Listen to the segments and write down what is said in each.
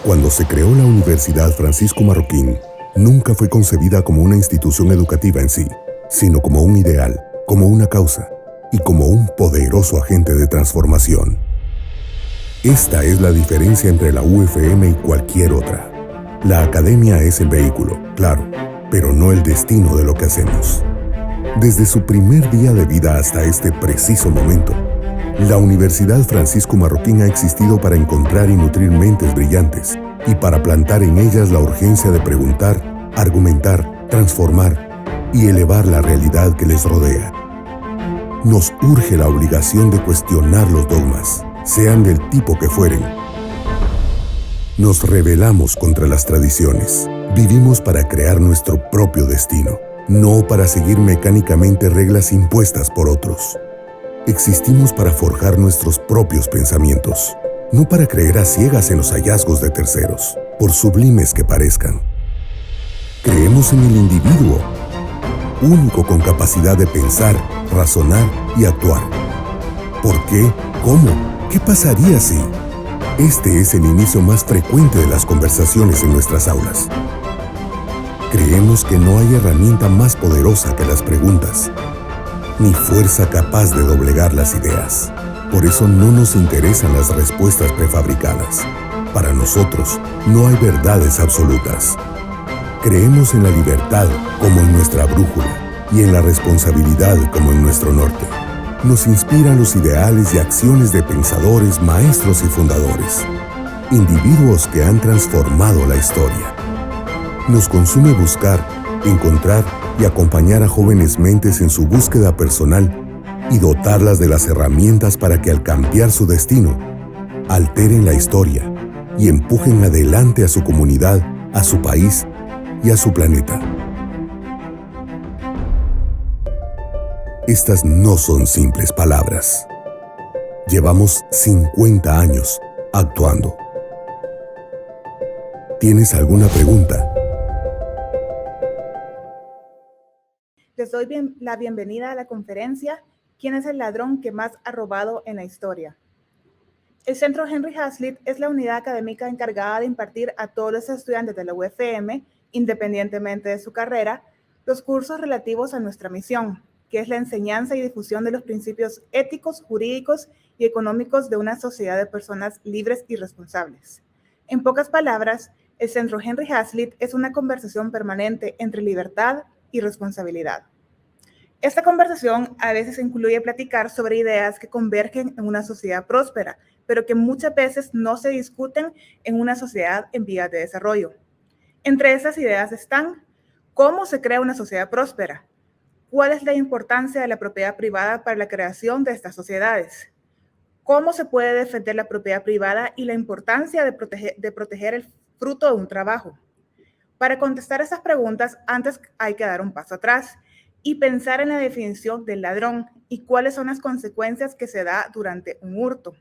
Cuando se creó la Universidad Francisco Marroquín, nunca fue concebida como una institución educativa en sí, sino como un ideal, como una causa y como un poderoso agente de transformación. Esta es la diferencia entre la UFM y cualquier otra. La academia es el vehículo, claro, pero no el destino de lo que hacemos. Desde su primer día de vida hasta este preciso momento, la Universidad Francisco Marroquín ha existido para encontrar y nutrir mentes brillantes y para plantar en ellas la urgencia de preguntar, argumentar, transformar y elevar la realidad que les rodea. Nos urge la obligación de cuestionar los dogmas, sean del tipo que fueren. Nos rebelamos contra las tradiciones. Vivimos para crear nuestro propio destino, no para seguir mecánicamente reglas impuestas por otros. Existimos para forjar nuestros propios pensamientos, no para creer a ciegas en los hallazgos de terceros, por sublimes que parezcan. Creemos en el individuo, único con capacidad de pensar, razonar y actuar. ¿Por qué? ¿Cómo? ¿Qué pasaría si? Este es el inicio más frecuente de las conversaciones en nuestras aulas. Creemos que no hay herramienta más poderosa que las preguntas, ni fuerza capaz de doblegar las ideas. Por eso no nos interesan las respuestas prefabricadas. Para nosotros, no hay verdades absolutas. Creemos en la libertad como en nuestra brújula y en la responsabilidad como en nuestro norte. Nos inspiran los ideales y acciones de pensadores, maestros y fundadores, individuos que han transformado la historia. Nos consume buscar, encontrar y acompañar a jóvenes mentes en su búsqueda personal y dotarlas de las herramientas para que al cambiar su destino, alteren la historia y empujen adelante a su comunidad, a su país y a su planeta. Estas no son simples palabras. Llevamos 50 años actuando. ¿Tienes alguna pregunta? Les doy la bienvenida a la conferencia ¿Quién es el ladrón que más ha robado en la historia? El Centro Henry Hazlitt es la unidad académica encargada de impartir a todos los estudiantes de la UFM, independientemente de su carrera, los cursos relativos a nuestra misión, que es la enseñanza y difusión de los principios éticos, jurídicos y económicos de una sociedad de personas libres y responsables. En pocas palabras, el Centro Henry Hazlitt es una conversación permanente entre libertad y responsabilidad. Esta conversación a veces incluye platicar sobre ideas que convergen en una sociedad próspera, pero que muchas veces no se discuten en una sociedad en vías de desarrollo. Entre esas ideas están: ¿cómo se crea una sociedad próspera? ¿Cuál es la importancia de la propiedad privada para la creación de estas sociedades? ¿Cómo se puede defender la propiedad privada y la importancia de proteger el fruto de un trabajo? Para contestar estas preguntas, antes hay que dar un paso atrás y pensar en la definición del ladrón y cuáles son las consecuencias que se da durante un hurto.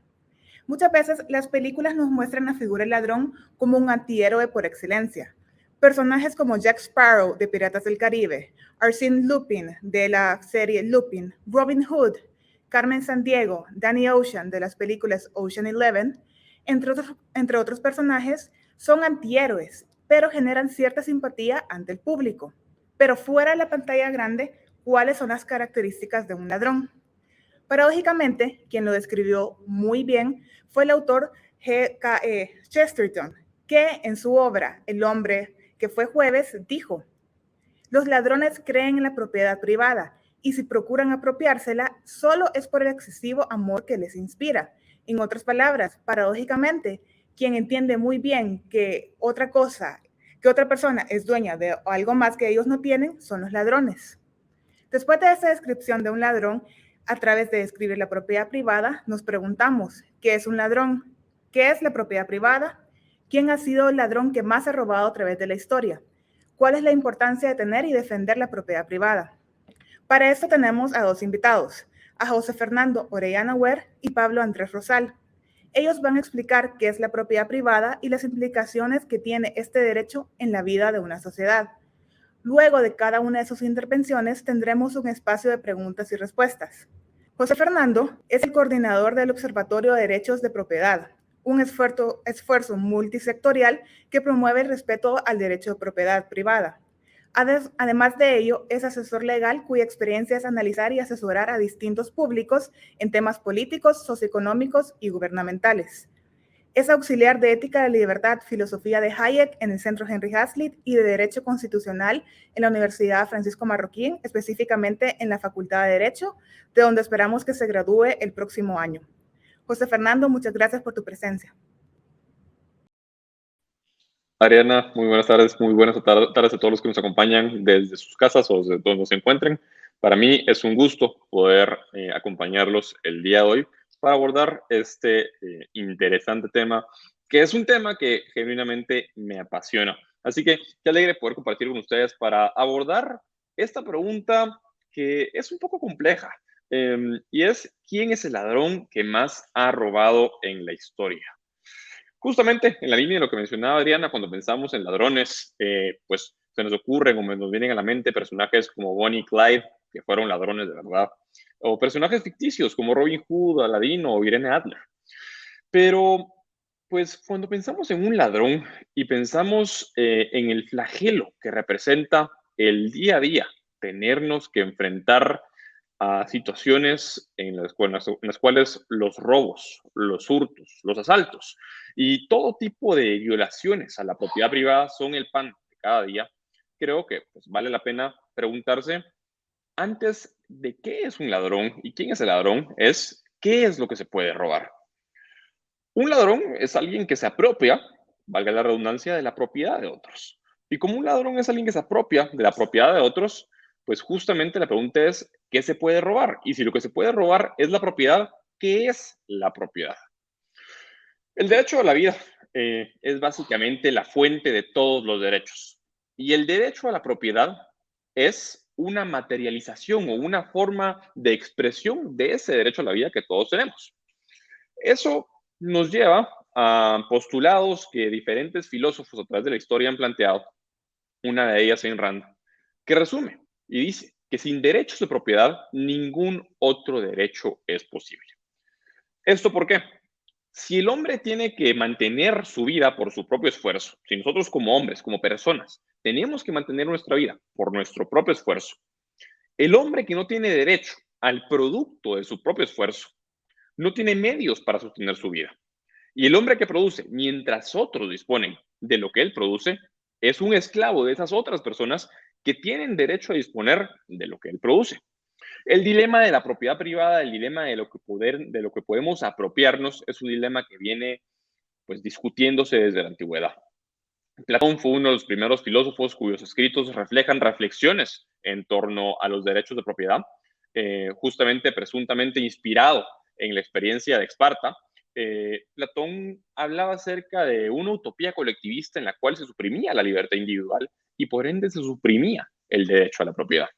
Muchas veces las películas nos muestran la figura del ladrón como un antihéroe por excelencia. Personajes como Jack Sparrow de Piratas del Caribe, Arsène Lupin de la serie Lupin, Robin Hood, Carmen Sandiego, Danny Ocean de las películas Ocean Eleven, entre otros personajes, son antihéroes, pero generan cierta simpatía ante el público. Pero fuera de la pantalla grande, ¿cuáles son las características de un ladrón? Paradójicamente, quien lo describió muy bien fue el autor G.K.E. Chesterton, que en su obra El hombre que fue jueves dijo: los ladrones creen en la propiedad privada y si procuran apropiársela, solo es por el excesivo amor que les inspira. En otras palabras, paradójicamente, quien entiende muy bien que otra persona es dueña de algo más que ellos no tienen, son los ladrones. Después de esta descripción de un ladrón, a través de describir la propiedad privada, nos preguntamos: ¿qué es un ladrón? ¿Qué es la propiedad privada? ¿Quién ha sido el ladrón que más ha robado a través de la historia? ¿Cuál es la importancia de tener y defender la propiedad privada? Para esto tenemos a dos invitados, a José Fernando Orellana Huer y Pablo Andrés Rosal. Ellos van a explicar qué es la propiedad privada y las implicaciones que tiene este derecho en la vida de una sociedad. Luego de cada una de sus intervenciones tendremos un espacio de preguntas y respuestas. José Fernando es el coordinador del Observatorio de Derechos de Propiedad, un esfuerzo multisectorial que promueve el respeto al derecho de propiedad privada. Además de ello, es asesor legal cuya experiencia es analizar y asesorar a distintos públicos en temas políticos, socioeconómicos y gubernamentales. Es auxiliar de Ética de la Libertad, Filosofía de Hayek en el Centro Henry Hazlitt y de Derecho Constitucional en la Universidad Francisco Marroquín, específicamente en la Facultad de Derecho, de donde esperamos que se gradúe el próximo año. José Fernando, muchas gracias por tu presencia. Ariana, muy buenas tardes, muy buenas tardes a todos los que nos acompañan desde sus casas o desde donde se encuentren. Para mí es un gusto poder acompañarlos el día de hoy para abordar este interesante tema, que es un tema que genuinamente me apasiona. Así que qué alegre poder compartir con ustedes para abordar esta pregunta que es un poco compleja, y es, ¿quién es el ladrón que más ha robado en la historia? Justamente en la línea de lo que mencionaba Adriana, cuando pensamos en ladrones, pues se nos ocurren o nos vienen a la mente personajes como Bonnie y Clyde, que fueron ladrones de verdad, o personajes ficticios como Robin Hood, Aladino o Irene Adler. Pero, pues cuando pensamos en un ladrón y pensamos en el flagelo que representa el día a día, tenernos que enfrentar a situaciones en las cuales los robos, los hurtos, los asaltos y todo tipo de violaciones a la propiedad privada son el pan de cada día, creo que pues, vale la pena preguntarse antes de qué es un ladrón y quién es el ladrón, es qué es lo que se puede robar. Un ladrón es alguien que se apropia, valga la redundancia, de la propiedad de otros. Y como un ladrón es alguien que se apropia de la propiedad de otros, pues justamente la pregunta es, ¿qué se puede robar? Y si lo que se puede robar es la propiedad, ¿qué es la propiedad? El derecho a la vida es básicamente la fuente de todos los derechos. Y el derecho a la propiedad es una materialización o una forma de expresión de ese derecho a la vida que todos tenemos. Eso nos lleva a postulados que diferentes filósofos a través de la historia han planteado. Una de ellas, Ayn Rand, que resume y dice que sin derechos de propiedad, ningún otro derecho es posible. ¿Esto por qué? Si el hombre tiene que mantener su vida por su propio esfuerzo, si nosotros como hombres, como personas, tenemos que mantener nuestra vida por nuestro propio esfuerzo, el hombre que no tiene derecho al producto de su propio esfuerzo, no tiene medios para sostener su vida. Y el hombre que produce, mientras otros disponen de lo que él produce, es un esclavo de esas otras personas que tienen derecho a disponer de lo que él produce. El dilema de la propiedad privada, el dilema de lo que podemos apropiarnos, es un dilema que viene pues discutiéndose desde la antigüedad. Platón fue uno de los primeros filósofos cuyos escritos reflejan reflexiones en torno a los derechos de propiedad, justamente presuntamente inspirado en la experiencia de Esparta. Platón hablaba acerca de una utopía colectivista en la cual se suprimía la libertad individual y por ende se suprimía el derecho a la propiedad.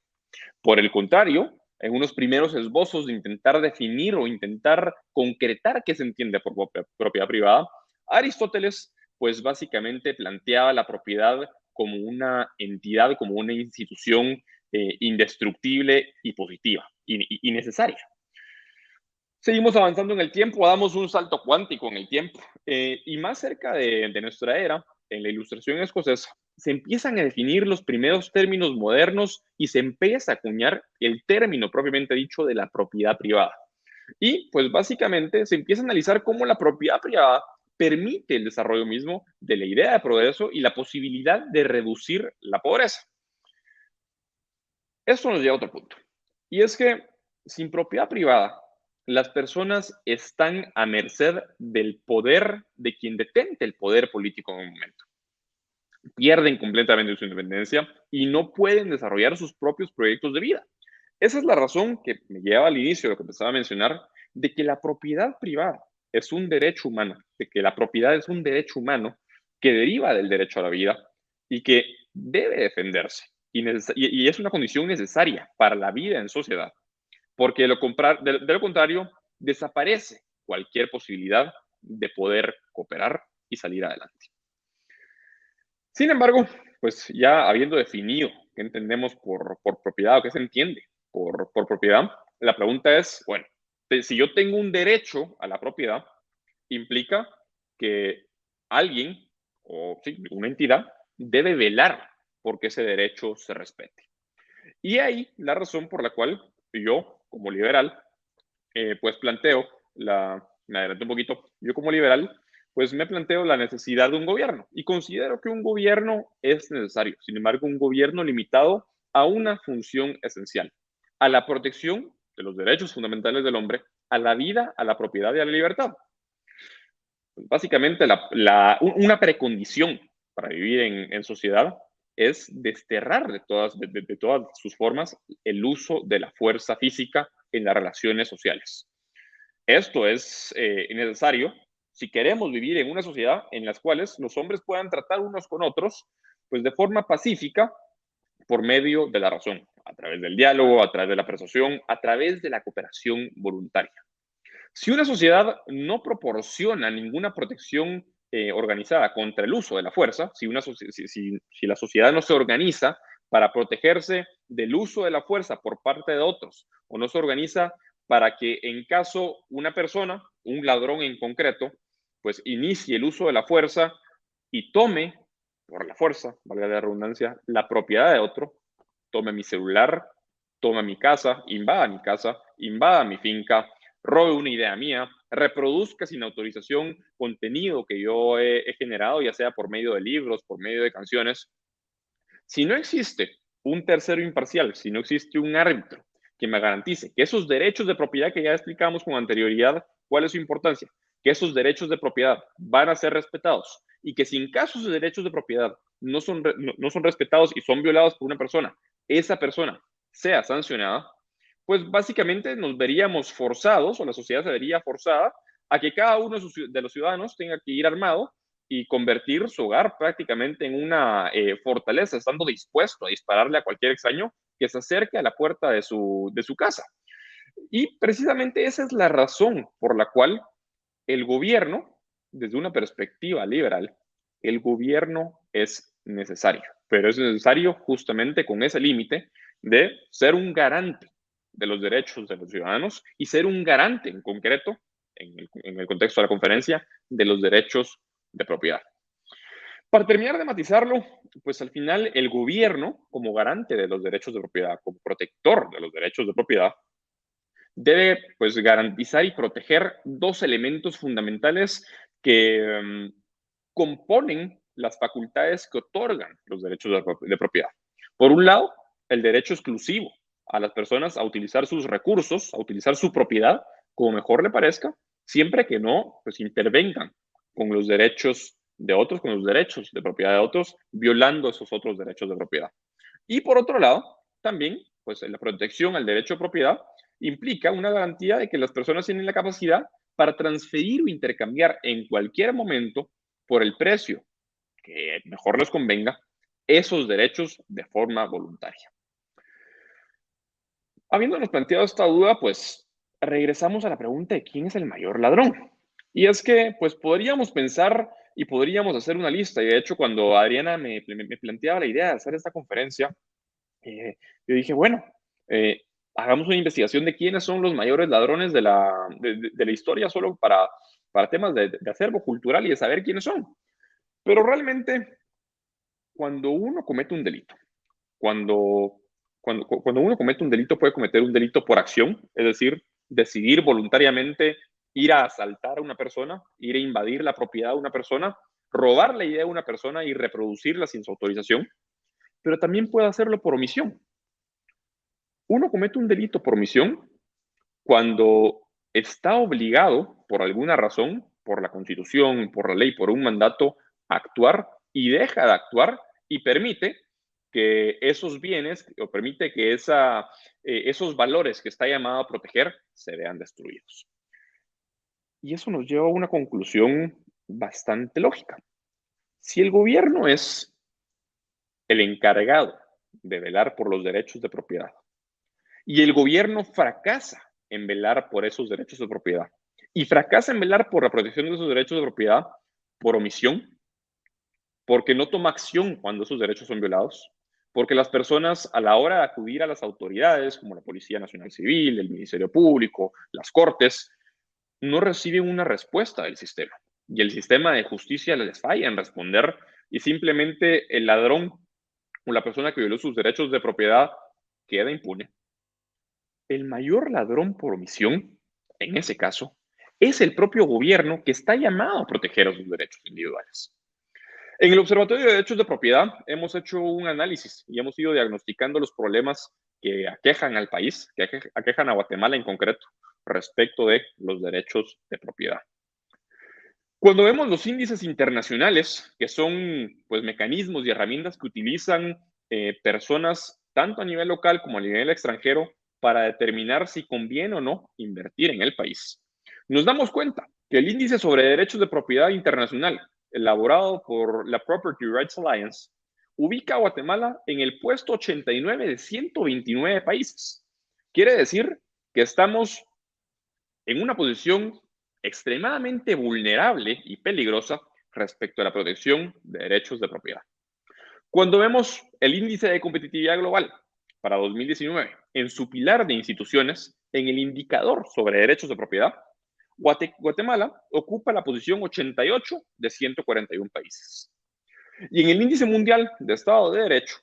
Por el contrario, en unos primeros esbozos de intentar definir o intentar concretar qué se entiende por propiedad privada, Aristóteles pues básicamente planteaba la propiedad como una entidad, como una institución indestructible y positiva y necesaria. Seguimos avanzando en el tiempo, damos un salto cuántico en el tiempo y más cerca de nuestra era, en la Ilustración escocesa, se empiezan a definir los primeros términos modernos y se empieza a acuñar el término propiamente dicho de la propiedad privada. Y pues básicamente se empieza a analizar cómo la propiedad privada permite el desarrollo mismo de la idea de progreso y la posibilidad de reducir la pobreza. Esto nos lleva a otro punto. Y es que sin propiedad privada, las personas están a merced del poder de quien detente el poder político en un momento. Pierden completamente su independencia y no pueden desarrollar sus propios proyectos de vida. Esa es la razón que me lleva al inicio de lo que empezaba a mencionar, de que la propiedad privada es un derecho humano, de que la propiedad es un derecho humano que deriva del derecho a la vida y que debe defenderse. Y es una condición necesaria para la vida en sociedad, porque de lo contrario, desaparece cualquier posibilidad de poder cooperar y salir adelante. Sin embargo, pues ya habiendo definido qué entendemos por propiedad o qué se entiende por propiedad, la pregunta es, bueno, si yo tengo un derecho a la propiedad, implica que alguien o sí, una entidad debe velar porque ese derecho se respete. Y ahí la razón por la cual yo, como liberal, pues planteo, me adelanto un poquito, yo como liberal, pues me planteo la necesidad de un gobierno y considero que un gobierno es necesario. Sin embargo, un gobierno limitado a una función esencial, a la protección de los derechos fundamentales del hombre, a la vida, a la propiedad y a la libertad. Pues básicamente, una precondición para vivir en sociedad es desterrar de todas sus formas el uso de la fuerza física en las relaciones sociales. Esto es necesario si queremos vivir en una sociedad en las cuales los hombres puedan tratar unos con otros pues de forma pacífica por medio de la razón, a través del diálogo, a través de la persuasión, a través de la cooperación voluntaria. Si una sociedad no proporciona ninguna protección organizada contra el uso de la fuerza, si la sociedad no se organiza para protegerse del uso de la fuerza por parte de otros, o no se organiza para que en caso una persona, un ladrón en concreto, pues inicie el uso de la fuerza y tome por la fuerza, valga la redundancia, la propiedad de otro, tome mi celular, tome mi casa, invada mi finca, robe una idea mía, reproduzca sin autorización contenido que yo he generado, ya sea por medio de libros, por medio de canciones. Si no existe un tercero imparcial, si no existe un árbitro que me garantice que esos derechos de propiedad que ya explicamos con anterioridad, ¿cuál es su importancia? Que esos derechos de propiedad van a ser respetados y que si en caso de derechos de propiedad no son respetados y son violados por una persona, esa persona sea sancionada, pues básicamente nos veríamos forzados, o la sociedad se vería forzada, a que cada uno de los ciudadanos tenga que ir armado y convertir su hogar prácticamente en una fortaleza, estando dispuesto a dispararle a cualquier extraño que se acerque a la puerta de su casa. Y precisamente esa es la razón por la cual el gobierno, desde una perspectiva liberal, el gobierno es necesario, pero es necesario justamente con ese límite de ser un garante de los derechos de los ciudadanos y ser un garante en concreto, en el contexto de la conferencia, de los derechos de propiedad. Para terminar de matizarlo, pues al final el gobierno, como garante de los derechos de propiedad, como protector de los derechos de propiedad, debe pues garantizar y proteger dos elementos fundamentales que componen las facultades que otorgan los derechos de propiedad. Por un lado, el derecho exclusivo a las personas a utilizar sus recursos, a utilizar su propiedad como mejor le parezca, siempre que no pues intervengan con los derechos de otros, con los derechos de propiedad de otros, violando esos otros derechos de propiedad. Y por otro lado, también, pues la protección al derecho de propiedad implica una garantía de que las personas tienen la capacidad para transferir o intercambiar en cualquier momento por el precio que mejor les convenga esos derechos de forma voluntaria. Habiéndonos planteado esta duda, pues regresamos a la pregunta de quién es el mayor ladrón. Y es que, pues podríamos pensar y podríamos hacer una lista. Y de hecho, cuando Adriana me planteaba la idea de hacer esta conferencia, yo dije, bueno, hagamos una investigación de quiénes son los mayores ladrones de la historia, solo para temas de acervo cultural y de saber quiénes son. Pero realmente, cuando uno comete un delito, cuando uno comete un delito, puede cometer un delito por acción, es decir, decidir voluntariamente ir a asaltar a una persona, ir a invadir la propiedad de una persona, robar la idea de una persona y reproducirla sin su autorización, pero también puede hacerlo por omisión. Uno comete un delito por omisión cuando está obligado, por alguna razón, por la Constitución, por la ley, por un mandato, a actuar y deja de actuar y permite que esos bienes o permite que esos valores que está llamado a proteger se vean destruidos. Y eso nos lleva a una conclusión bastante lógica. Si el gobierno es el encargado de velar por los derechos de propiedad y el gobierno fracasa en velar por esos derechos de propiedad y fracasa en velar por la protección de esos derechos de propiedad por omisión, porque no toma acción cuando esos derechos son violados, porque las personas a la hora de acudir a las autoridades, como la Policía Nacional Civil, el Ministerio Público, las Cortes, no reciben una respuesta del sistema. y el sistema de justicia les falla en responder y simplemente el ladrón o la persona que violó sus derechos de propiedad queda impune. El mayor ladrón por omisión, en ese caso, es el propio gobierno que está llamado a proteger a sus derechos individuales. En el Observatorio de Derechos de Propiedad hemos hecho un análisis y hemos ido diagnosticando los problemas que aquejan al país, que aquejan a Guatemala en concreto, respecto de los derechos de propiedad. Cuando vemos los índices internacionales, que son pues, mecanismos y herramientas que utilizan personas tanto a nivel local como a nivel extranjero para determinar si conviene o no invertir en el país, nos damos cuenta que el índice sobre derechos de propiedad internacional, elaborado por la Property Rights Alliance, ubica a Guatemala en el puesto 89 de 129 países. Quiere decir que estamos en una posición extremadamente vulnerable y peligrosa respecto a la protección de derechos de propiedad. Cuando vemos el índice de competitividad global para 2019 en su pilar de instituciones, en el indicador sobre derechos de propiedad, Guatemala ocupa la posición 88 de 141 países. Y en el índice mundial de Estado de Derecho,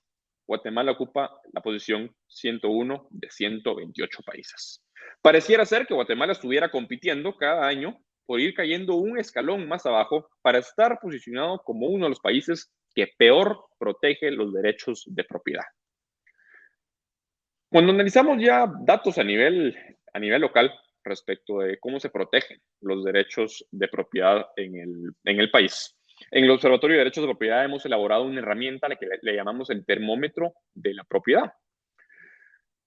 Guatemala ocupa la posición 101 de 128 países. Pareciera ser que Guatemala estuviera compitiendo cada año por ir cayendo un escalón más abajo para estar posicionado como uno de los países que peor protege los derechos de propiedad. Cuando analizamos ya datos a nivel local respecto de cómo se protegen los derechos de propiedad en el país, en el Observatorio de Derechos de Propiedad hemos elaborado una herramienta a la que le llamamos el termómetro de la propiedad.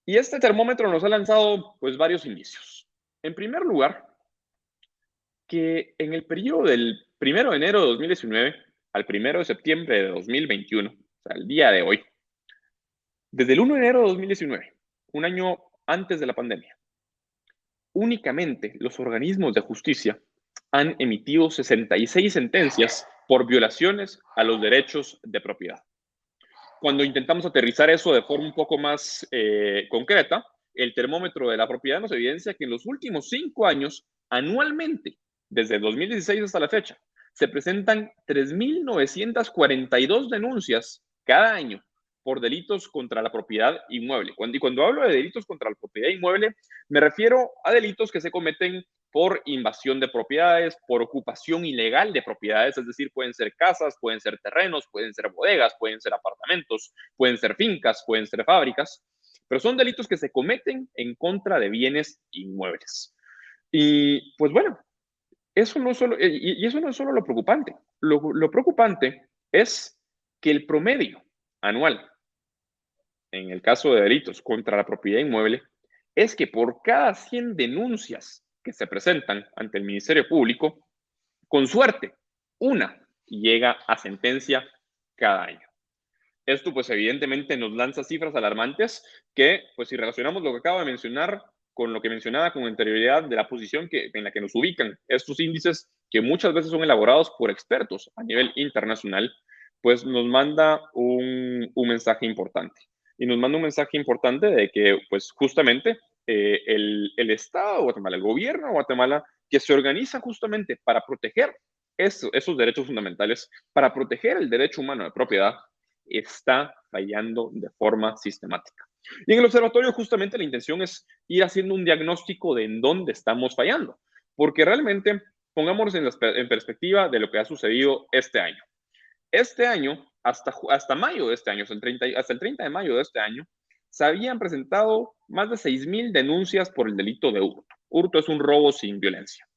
Y este termómetro nos ha lanzado pues, varios indicios. En primer lugar, que en el periodo del 1 de enero de 2019 al 1 de septiembre de 2021, o sea, el día de hoy, desde el 1 de enero de 2019, un año antes de la pandemia, únicamente los organismos de justicia han emitido 66 sentencias por violaciones a los derechos de propiedad. Cuando intentamos aterrizar eso de forma un poco más concreta, el termómetro de la propiedad nos evidencia que en los últimos 5 años, anualmente, desde el 2016 hasta la fecha, se presentan 3.942 denuncias cada año por delitos contra la propiedad inmueble. Cuando hablo de delitos contra la propiedad inmueble, me refiero a delitos que se cometen por invasión de propiedades, por ocupación ilegal de propiedades, es decir, pueden ser casas, pueden ser terrenos, pueden ser bodegas, pueden ser apartamentos, pueden ser fincas, pueden ser fábricas, pero son delitos que se cometen en contra de bienes inmuebles. Y pues bueno, eso no es solo, y eso no es solo lo preocupante. Lo preocupante es que el promedio anual, en el caso de delitos contra la propiedad inmueble, es que por cada 100 denuncias que se presentan ante el Ministerio Público, con suerte, una llega a sentencia cada año. Esto, pues, evidentemente nos lanza cifras alarmantes que, pues, si relacionamos lo que acabo de mencionar con lo que mencionaba con anterioridad de la posición en la que nos ubican estos índices, que muchas veces son elaborados por expertos a nivel internacional, pues nos manda un mensaje importante. Y nos manda un mensaje importante de que, pues, justamente el Estado de Guatemala, el gobierno de Guatemala, que se organiza justamente para proteger esos derechos fundamentales, para proteger el derecho humano de propiedad, está fallando de forma sistemática. Y en el observatorio justamente la intención es ir haciendo un diagnóstico de en dónde estamos fallando, porque realmente pongámonos en perspectiva de lo que ha sucedido este año. Este año, hasta mayo de este año, hasta el 30 de mayo de este año, se habían presentado más de 6,000 denuncias por el delito de hurto. Hurto es un robo sin violencia.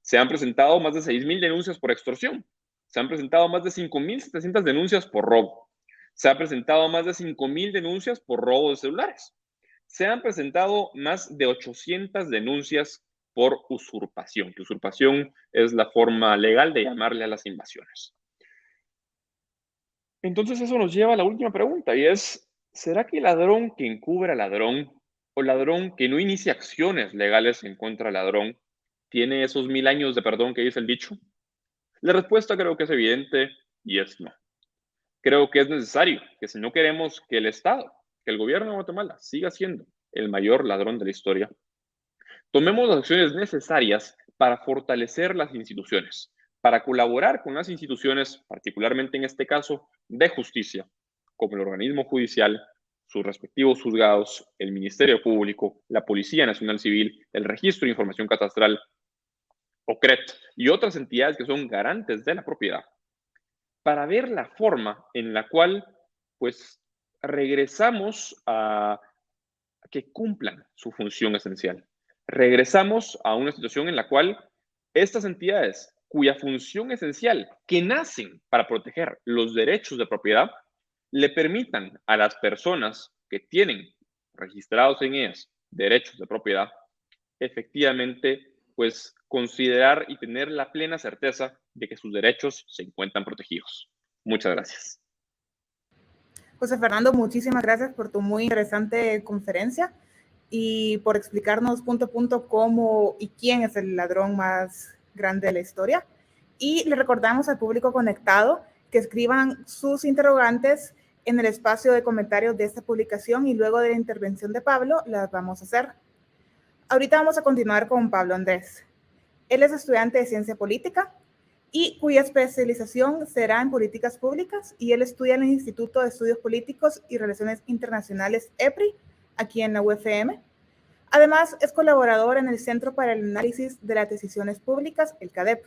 Se han presentado más de 6,000 denuncias por extorsión. Se han presentado más de 5,700 denuncias por robo. Se han presentado más de 5,000 denuncias por robo de celulares. Se han presentado más de 800 denuncias por usurpación, que usurpación es la forma legal de llamarle a las invasiones. Entonces eso nos lleva a la última pregunta y es, ¿será que ladrón que encubre al ladrón o ladrón que no inicia acciones legales en contra del ladrón tiene esos 1,000 años de perdón que dice el dicho? La respuesta creo que es evidente y es no. Creo que es necesario que si no queremos que el Estado, que el gobierno de Guatemala siga siendo el mayor ladrón de la historia, tomemos las acciones necesarias para fortalecer las instituciones, para colaborar con las instituciones, particularmente en este caso, de justicia, como el organismo judicial, sus respectivos juzgados, el Ministerio Público, la Policía Nacional Civil, el Registro de Información Catastral, OCRET, y otras entidades que son garantes de la propiedad, para ver la forma en la cual, pues, regresamos a que cumplan su función esencial. Regresamos a una situación en la cual estas entidades, cuya función esencial, que nacen para proteger los derechos de propiedad, le permitan a las personas que tienen registrados en ellas derechos de propiedad, efectivamente, pues considerar y tener la plena certeza de que sus derechos se encuentran protegidos. Muchas gracias. José Fernando, muchísimas gracias por tu muy interesante conferencia y por explicarnos punto a punto cómo y quién es el ladrón más grande de la historia. Y le recordamos al público conectado que escriban sus interrogantes en el espacio de comentarios de esta publicación y luego de la intervención de Pablo las vamos a hacer. Ahorita vamos a continuar con Pablo Andrés. Él es estudiante de Ciencia Política y cuya especialización será en políticas públicas, y él estudia en el Instituto de Estudios Políticos y Relaciones Internacionales EPRI, aquí en la UFM. Además, es colaborador en el Centro para el Análisis de las Decisiones Públicas, el CADEP.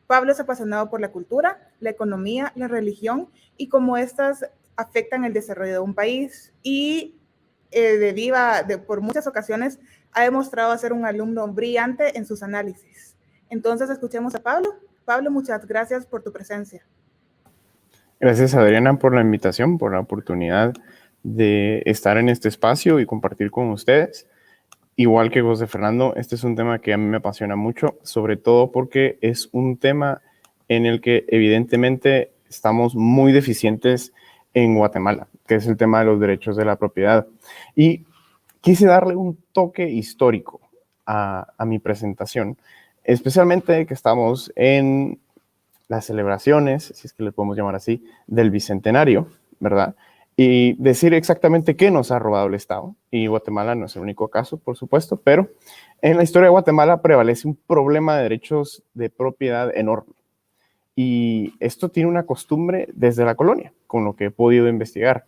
Pablo es apasionado por la cultura, la economía, la religión y cómo estas afectan el desarrollo de un país, y por muchas ocasiones ha demostrado ser un alumno brillante en sus análisis. Entonces, escuchemos a Pablo. Pablo, muchas gracias por tu presencia. Gracias, Adriana, por la invitación, por la oportunidad de estar en este espacio y compartir con ustedes. Igual que José Fernando, este es un tema que a mí me apasiona mucho, sobre todo porque es un tema en el que evidentemente estamos muy deficientes en Guatemala, que es el tema de los derechos de la propiedad. Y quise darle un toque histórico a mi presentación, especialmente que estamos en las celebraciones, si es que le podemos llamar así, del Bicentenario, ¿verdad? Y decir exactamente qué nos ha robado el Estado. Y Guatemala no es el único caso, por supuesto, pero en la historia de Guatemala prevalece un problema de derechos de propiedad enorme. Y esto tiene una costumbre desde la colonia, con lo que he podido investigar.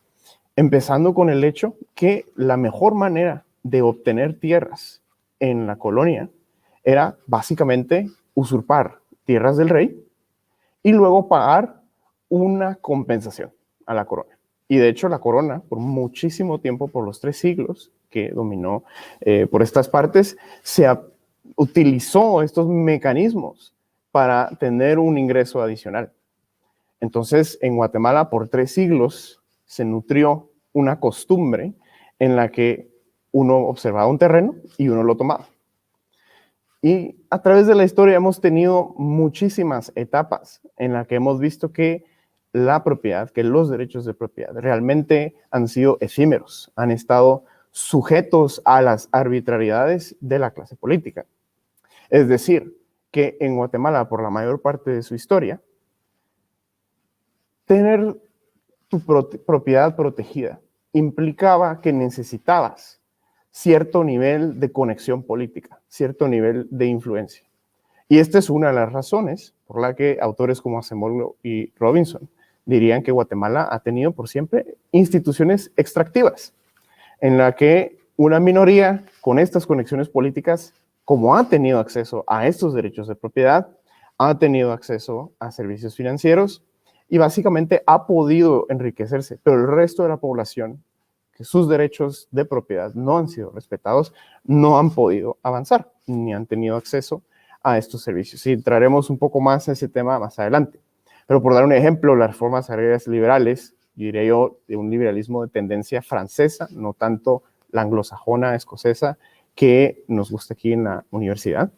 Empezando con el hecho que la mejor manera de obtener tierras en la colonia era básicamente usurpar tierras del rey y luego pagar una compensación a la corona. Y de hecho la corona, por muchísimo tiempo, por los 3 siglos que dominó por estas partes, utilizó estos mecanismos para tener un ingreso adicional. Entonces, en Guatemala, por 3 siglos, se nutrió una costumbre en la que uno observaba un terreno y uno lo tomaba. Y a través de la historia hemos tenido muchísimas etapas en las que hemos visto que la propiedad, que los derechos de propiedad realmente han sido efímeros, han estado sujetos a las arbitrariedades de la clase política. Es decir, que en Guatemala, por la mayor parte de su historia, tener tu propiedad protegida implicaba que necesitabas cierto nivel de conexión política, cierto nivel de influencia. Y esta es una de las razones por la que autores como Acemoglu y Robinson dirían que Guatemala ha tenido por siempre instituciones extractivas, en la que una minoría con estas conexiones políticas, como ha tenido acceso a estos derechos de propiedad, ha tenido acceso a servicios financieros y básicamente ha podido enriquecerse, pero el resto de la población, que sus derechos de propiedad no han sido respetados, no han podido avanzar ni han tenido acceso a estos servicios. Y entraremos un poco más en ese tema más adelante. Pero por dar un ejemplo, las reformas agrarias liberales, yo diría yo, de un liberalismo de tendencia francesa, no tanto la anglosajona escocesa que nos gusta aquí en la universidad.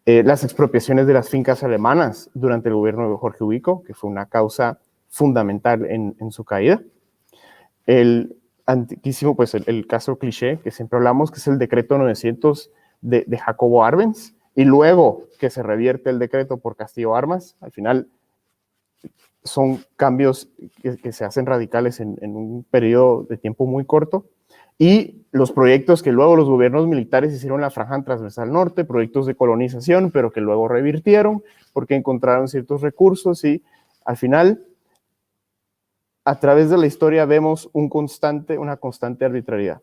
Las expropiaciones de las fincas alemanas durante el gobierno de Jorge Ubico, que fue una causa fundamental en su caída. El antiquísimo, pues el caso cliché que siempre hablamos, que es el decreto 900 de Jacobo Arbenz, y luego que se revierte el decreto por Castillo Armas. Al final son cambios que se hacen radicales en un periodo de tiempo muy corto, y los proyectos que luego los gobiernos militares hicieron la Franja Transversal Norte, proyectos de colonización, pero que luego revirtieron porque encontraron ciertos recursos y al final, a través de la historia vemos una constante arbitrariedad.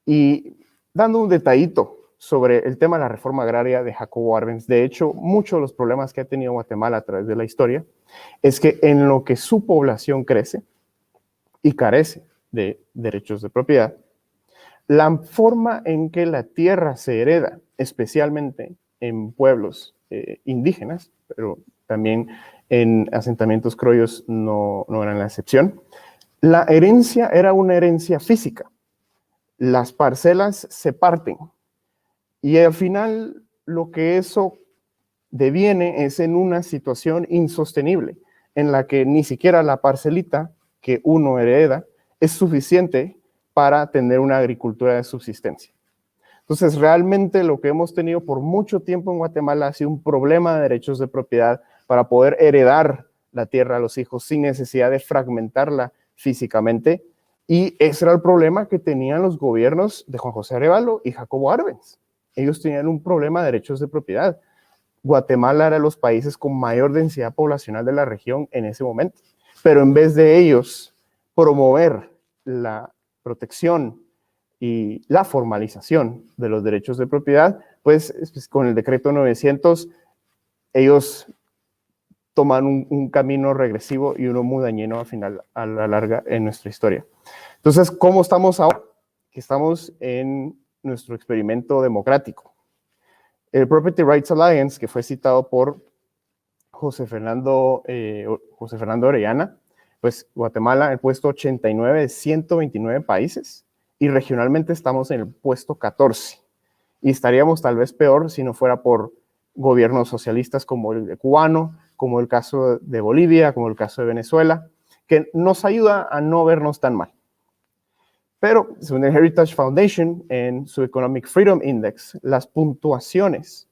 Y dando un detallito sobre el tema de la reforma agraria de Jacobo Arbenz, de hecho, muchos de los problemas que ha tenido Guatemala a través de la historia es que en lo que su población crece y carece de derechos de propiedad, la forma en que la tierra se hereda, especialmente en pueblos indígenas, pero también en asentamientos criollos no eran la excepción, la herencia era una herencia física. Las parcelas se parten y al final lo que eso deviene es en una situación insostenible en la que ni siquiera la parcelita que uno hereda es suficiente para tener una agricultura de subsistencia. Entonces, realmente lo que hemos tenido por mucho tiempo en Guatemala ha sido un problema de derechos de propiedad para poder heredar la tierra a los hijos sin necesidad de fragmentarla físicamente. Y ese era el problema que tenían los gobiernos de Juan José Arevalo y Jacobo Arbenz. Ellos tenían un problema de derechos de propiedad. Guatemala era de los países con mayor densidad poblacional de la región en ese momento. Pero en vez de ellos promover la protección y la formalización de los derechos de propiedad, pues con el decreto 900 ellos toman un camino regresivo y uno muy dañino al final, a la larga, en nuestra historia. Entonces, ¿cómo estamos ahora? Que estamos en nuestro experimento democrático. El Property Rights Alliance, que fue citado por José Fernando Orellana, pues Guatemala, el puesto 89 de 129 países, y regionalmente estamos en el puesto 14. Y estaríamos tal vez peor si no fuera por gobiernos socialistas como el cubano, como el caso de Bolivia, como el caso de Venezuela, que nos ayuda a no vernos tan mal. Pero, según el Heritage Foundation, en su Economic Freedom Index, las puntuaciones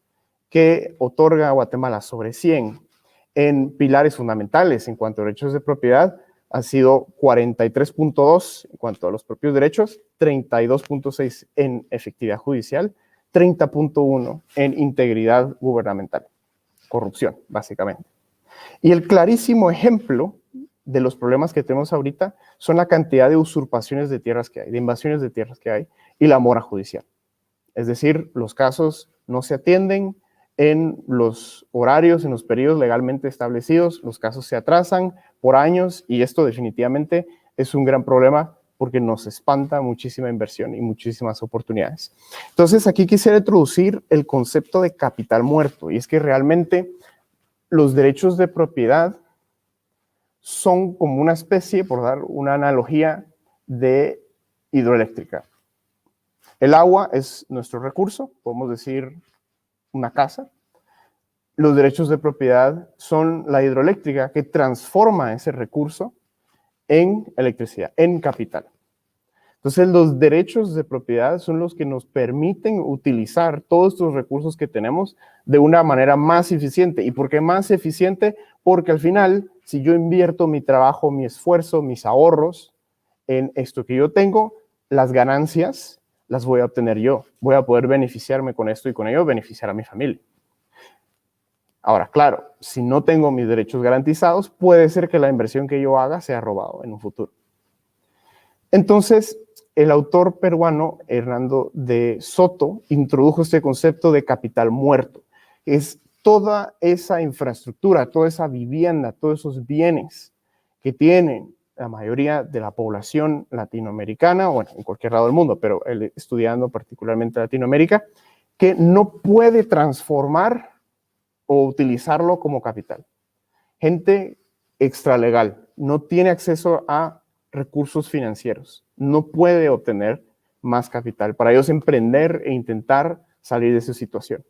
que otorga Guatemala sobre 100 en pilares fundamentales en cuanto a derechos de propiedad ha sido 43.2 en cuanto a los propios derechos, 32.6 en efectividad judicial, 30.1 en integridad gubernamental, corrupción, básicamente. Y el clarísimo ejemplo de los problemas que tenemos ahorita son la cantidad de usurpaciones de tierras que hay, de invasiones de tierras que hay, y la mora judicial. Es decir, los casos no se atienden en los horarios, en los periodos legalmente establecidos, los casos se atrasan por años, y esto definitivamente es un gran problema porque nos espanta muchísima inversión y muchísimas oportunidades. Entonces, aquí quisiera introducir el concepto de capital muerto, y es que realmente los derechos de propiedad son como una especie, por dar una analogía, de hidroeléctrica. El agua es nuestro recurso, podemos decir una casa. Los derechos de propiedad son la hidroeléctrica que transforma ese recurso en electricidad, en capital. Entonces, los derechos de propiedad son los que nos permiten utilizar todos estos recursos que tenemos de una manera más eficiente. ¿Y por qué más eficiente? Porque al final, si yo invierto mi trabajo, mi esfuerzo, mis ahorros en esto que yo tengo, las ganancias las voy a obtener yo. Voy a poder beneficiarme con esto y con ello beneficiar a mi familia. Ahora, claro, si no tengo mis derechos garantizados, puede ser que la inversión que yo haga sea robado en un futuro. Entonces, el autor peruano Hernando de Soto introdujo este concepto de capital muerto. Es toda esa infraestructura, toda esa vivienda, todos esos bienes que tienen la mayoría de la población latinoamericana, bueno, en cualquier lado del mundo, pero él estudiando particularmente Latinoamérica, que no puede transformar o utilizarlo como capital. Gente extralegal, no tiene acceso a recursos financieros, no puede obtener más capital para ellos emprender e intentar salir de su situación.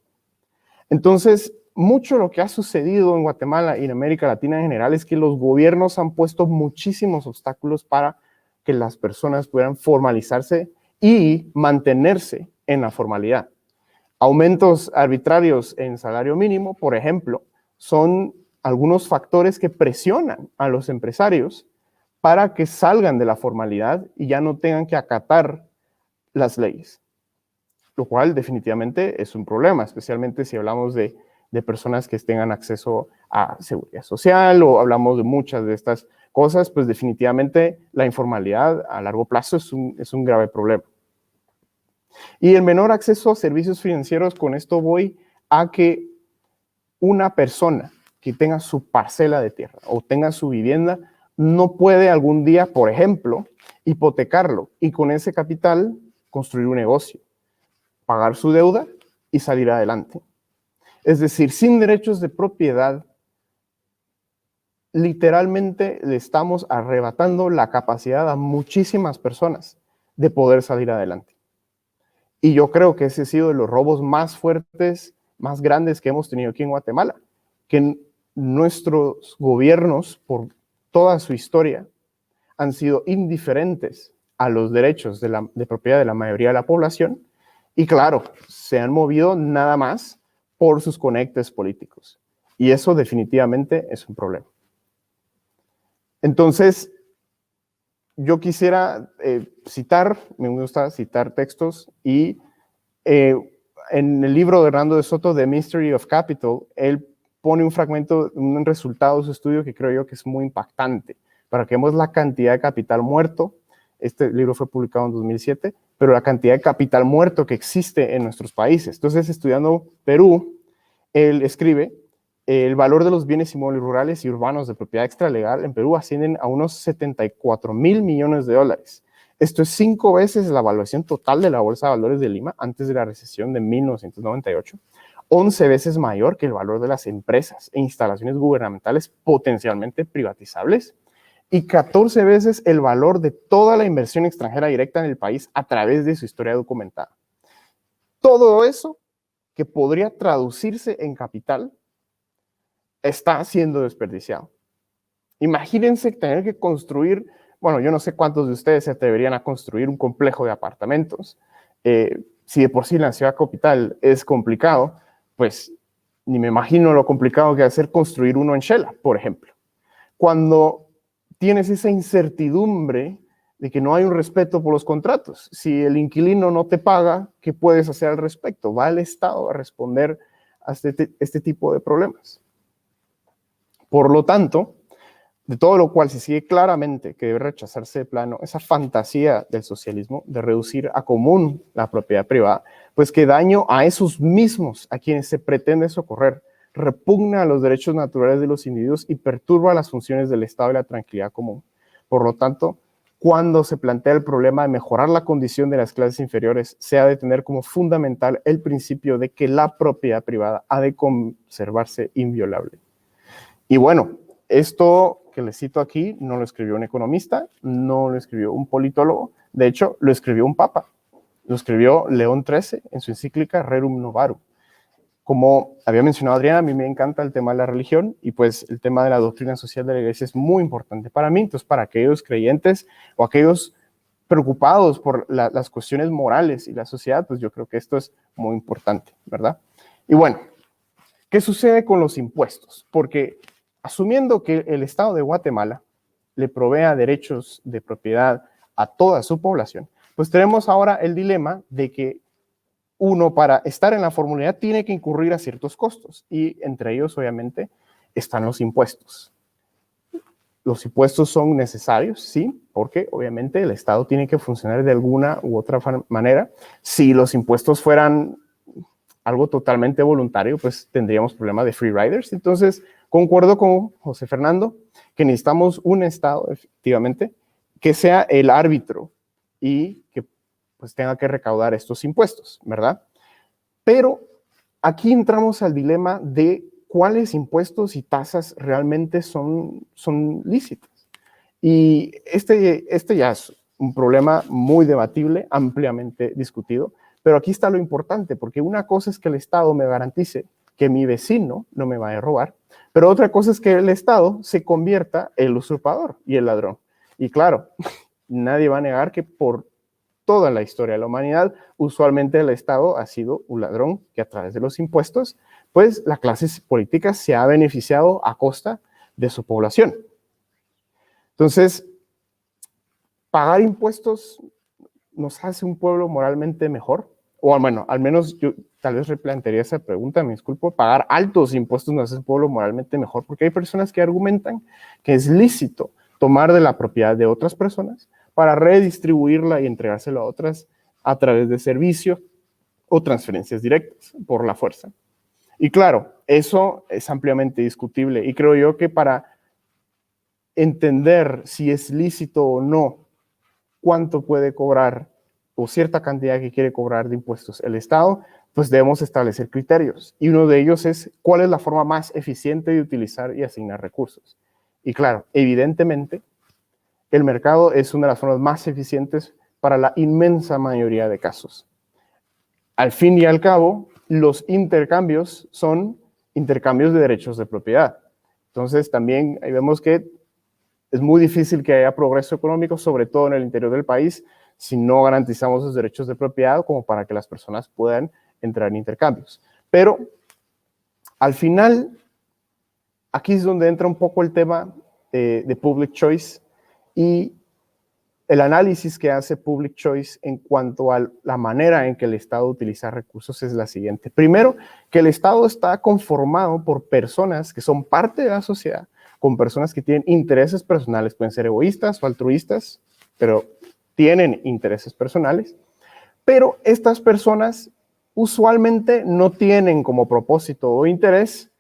Entonces, mucho lo que ha sucedido en Guatemala y en América Latina en general es que los gobiernos han puesto muchísimos obstáculos para que las personas puedan formalizarse y mantenerse en la formalidad. Aumentos arbitrarios en salario mínimo, por ejemplo, son algunos factores que presionan a los empresarios para que salgan de la formalidad y ya no tengan que acatar las leyes, lo cual definitivamente es un problema, especialmente si hablamos de personas que tengan acceso a seguridad social o hablamos de muchas de estas cosas, pues definitivamente la informalidad a largo plazo es un grave problema. Y el menor acceso a servicios financieros, con esto voy a que una persona que tenga su parcela de tierra o tenga su vivienda no puede algún día, por ejemplo, hipotecarlo y con ese capital construir un negocio, pagar su deuda y salir adelante. Es decir, sin derechos de propiedad, literalmente le estamos arrebatando la capacidad a muchísimas personas de poder salir adelante. Y yo creo que ese ha sido de los robos más fuertes, más grandes que hemos tenido aquí en Guatemala, que nuestros gobiernos, por toda su historia, han sido indiferentes a los derechos de propiedad de la mayoría de la población y claro, se han movido nada más por sus conectes políticos. Y eso definitivamente es un problema. Entonces, yo quisiera me gusta citar textos y en el libro de Hernando de Soto, The Mystery of Capital, él pone un fragmento, un resultado de su estudio que creo yo que es muy impactante, para que veamos la cantidad de capital muerto. Este libro fue publicado en 2007, pero la cantidad de capital muerto que existe en nuestros países. Entonces, estudiando Perú, él escribe, el valor de los bienes inmuebles rurales y urbanos de propiedad extralegal en Perú ascienden a unos 74,000 millones de dólares. Esto es 5 veces la evaluación total de la Bolsa de Valores de Lima antes de la recesión de 1998, 11 veces mayor que el valor de las empresas e instalaciones gubernamentales potencialmente privatizables y 14 veces el valor de toda la inversión extranjera directa en el país a través de su historia documentada. Todo eso que podría traducirse en capital está siendo desperdiciado. Imagínense tener que construir, bueno, yo no sé cuántos de ustedes se atreverían a construir un complejo de apartamentos. Si de por sí la ciudad capital es complicado, pues ni me imagino lo complicado que va a ser construir uno en Shela, por ejemplo. Cuando tienes esa incertidumbre de que no hay un respeto por los contratos. Si el inquilino no te paga, ¿qué puedes hacer al respecto? Va el Estado a responder a este tipo de problemas. Por lo tanto, de todo lo cual se sigue claramente que debe rechazarse de plano esa fantasía del socialismo de reducir a común la propiedad privada, pues que daño a esos mismos a quienes se pretende socorrer, repugna a los derechos naturales de los individuos y perturba las funciones del Estado y la tranquilidad común. Por lo tanto, cuando se plantea el problema de mejorar la condición de las clases inferiores, se ha de tener como fundamental el principio de que la propiedad privada ha de conservarse inviolable. Y bueno, esto que les cito aquí no lo escribió un economista, no lo escribió un politólogo, de hecho lo escribió un papa, lo escribió León XIII en su encíclica Rerum Novarum. Como había mencionado Adriana, a mí me encanta el tema de la religión y pues el tema de la doctrina social de la iglesia es muy importante para mí. Entonces, para aquellos creyentes o aquellos preocupados por las cuestiones morales y la sociedad, pues yo creo que esto es muy importante, ¿verdad? Y bueno, ¿qué sucede con los impuestos? Porque asumiendo que el Estado de Guatemala le provea derechos de propiedad a toda su población, pues tenemos ahora el dilema de que uno, para estar en la formalidad, tiene que incurrir a ciertos costos y entre ellos, obviamente, están los impuestos. Los impuestos son necesarios, sí, porque obviamente el Estado tiene que funcionar de alguna u otra manera. Si los impuestos fueran algo totalmente voluntario, pues tendríamos problemas de free riders. Entonces, concuerdo con José Fernando que necesitamos un Estado, efectivamente, que sea el árbitro y que pues tenga que recaudar estos impuestos, ¿verdad? Pero aquí entramos al dilema de cuáles impuestos y tasas realmente son lícitas. Y este ya es un problema muy debatible, ampliamente discutido, pero aquí está lo importante, porque una cosa es que el Estado me garantice que mi vecino no me vaya a robar, pero otra cosa es que el Estado se convierta en el usurpador y el ladrón. Y claro, nadie va a negar que por toda la historia de la humanidad, usualmente el Estado ha sido un ladrón que a través de los impuestos, pues la clase política se ha beneficiado a costa de su población. Entonces, pagar impuestos nos hace un pueblo moralmente mejor? O bueno, al menos yo tal vez replantearía esa pregunta, me disculpo. ¿Pagar altos impuestos nos hace un pueblo moralmente mejor? Porque hay personas que argumentan que es lícito tomar de la propiedad de otras personas para redistribuirla y entregárselo a otras a través de servicios o transferencias directas por la fuerza. Y claro, eso es ampliamente discutible y creo yo que para entender si es lícito o no cuánto puede cobrar o cierta cantidad que quiere cobrar de impuestos el Estado, pues debemos establecer criterios. Y uno de ellos es cuál es la forma más eficiente de utilizar y asignar recursos. Y claro, evidentemente, el mercado es una de las formas más eficientes para la inmensa mayoría de casos. Al fin y al cabo, los intercambios son intercambios de derechos de propiedad. Entonces, también ahí vemos que es muy difícil que haya progreso económico, sobre todo en el interior del país, si no garantizamos los derechos de propiedad como para que las personas puedan entrar en intercambios. Pero, al final, aquí es donde entra un poco el tema de public choice y el análisis que hace Public Choice en cuanto a la manera en que el Estado utiliza recursos es la siguiente. Primero, que el Estado está conformado por personas que son parte de la sociedad, con personas que tienen intereses personales, pueden ser egoístas o altruistas, pero tienen intereses personales. Pero estas personas usualmente no tienen como propósito o interés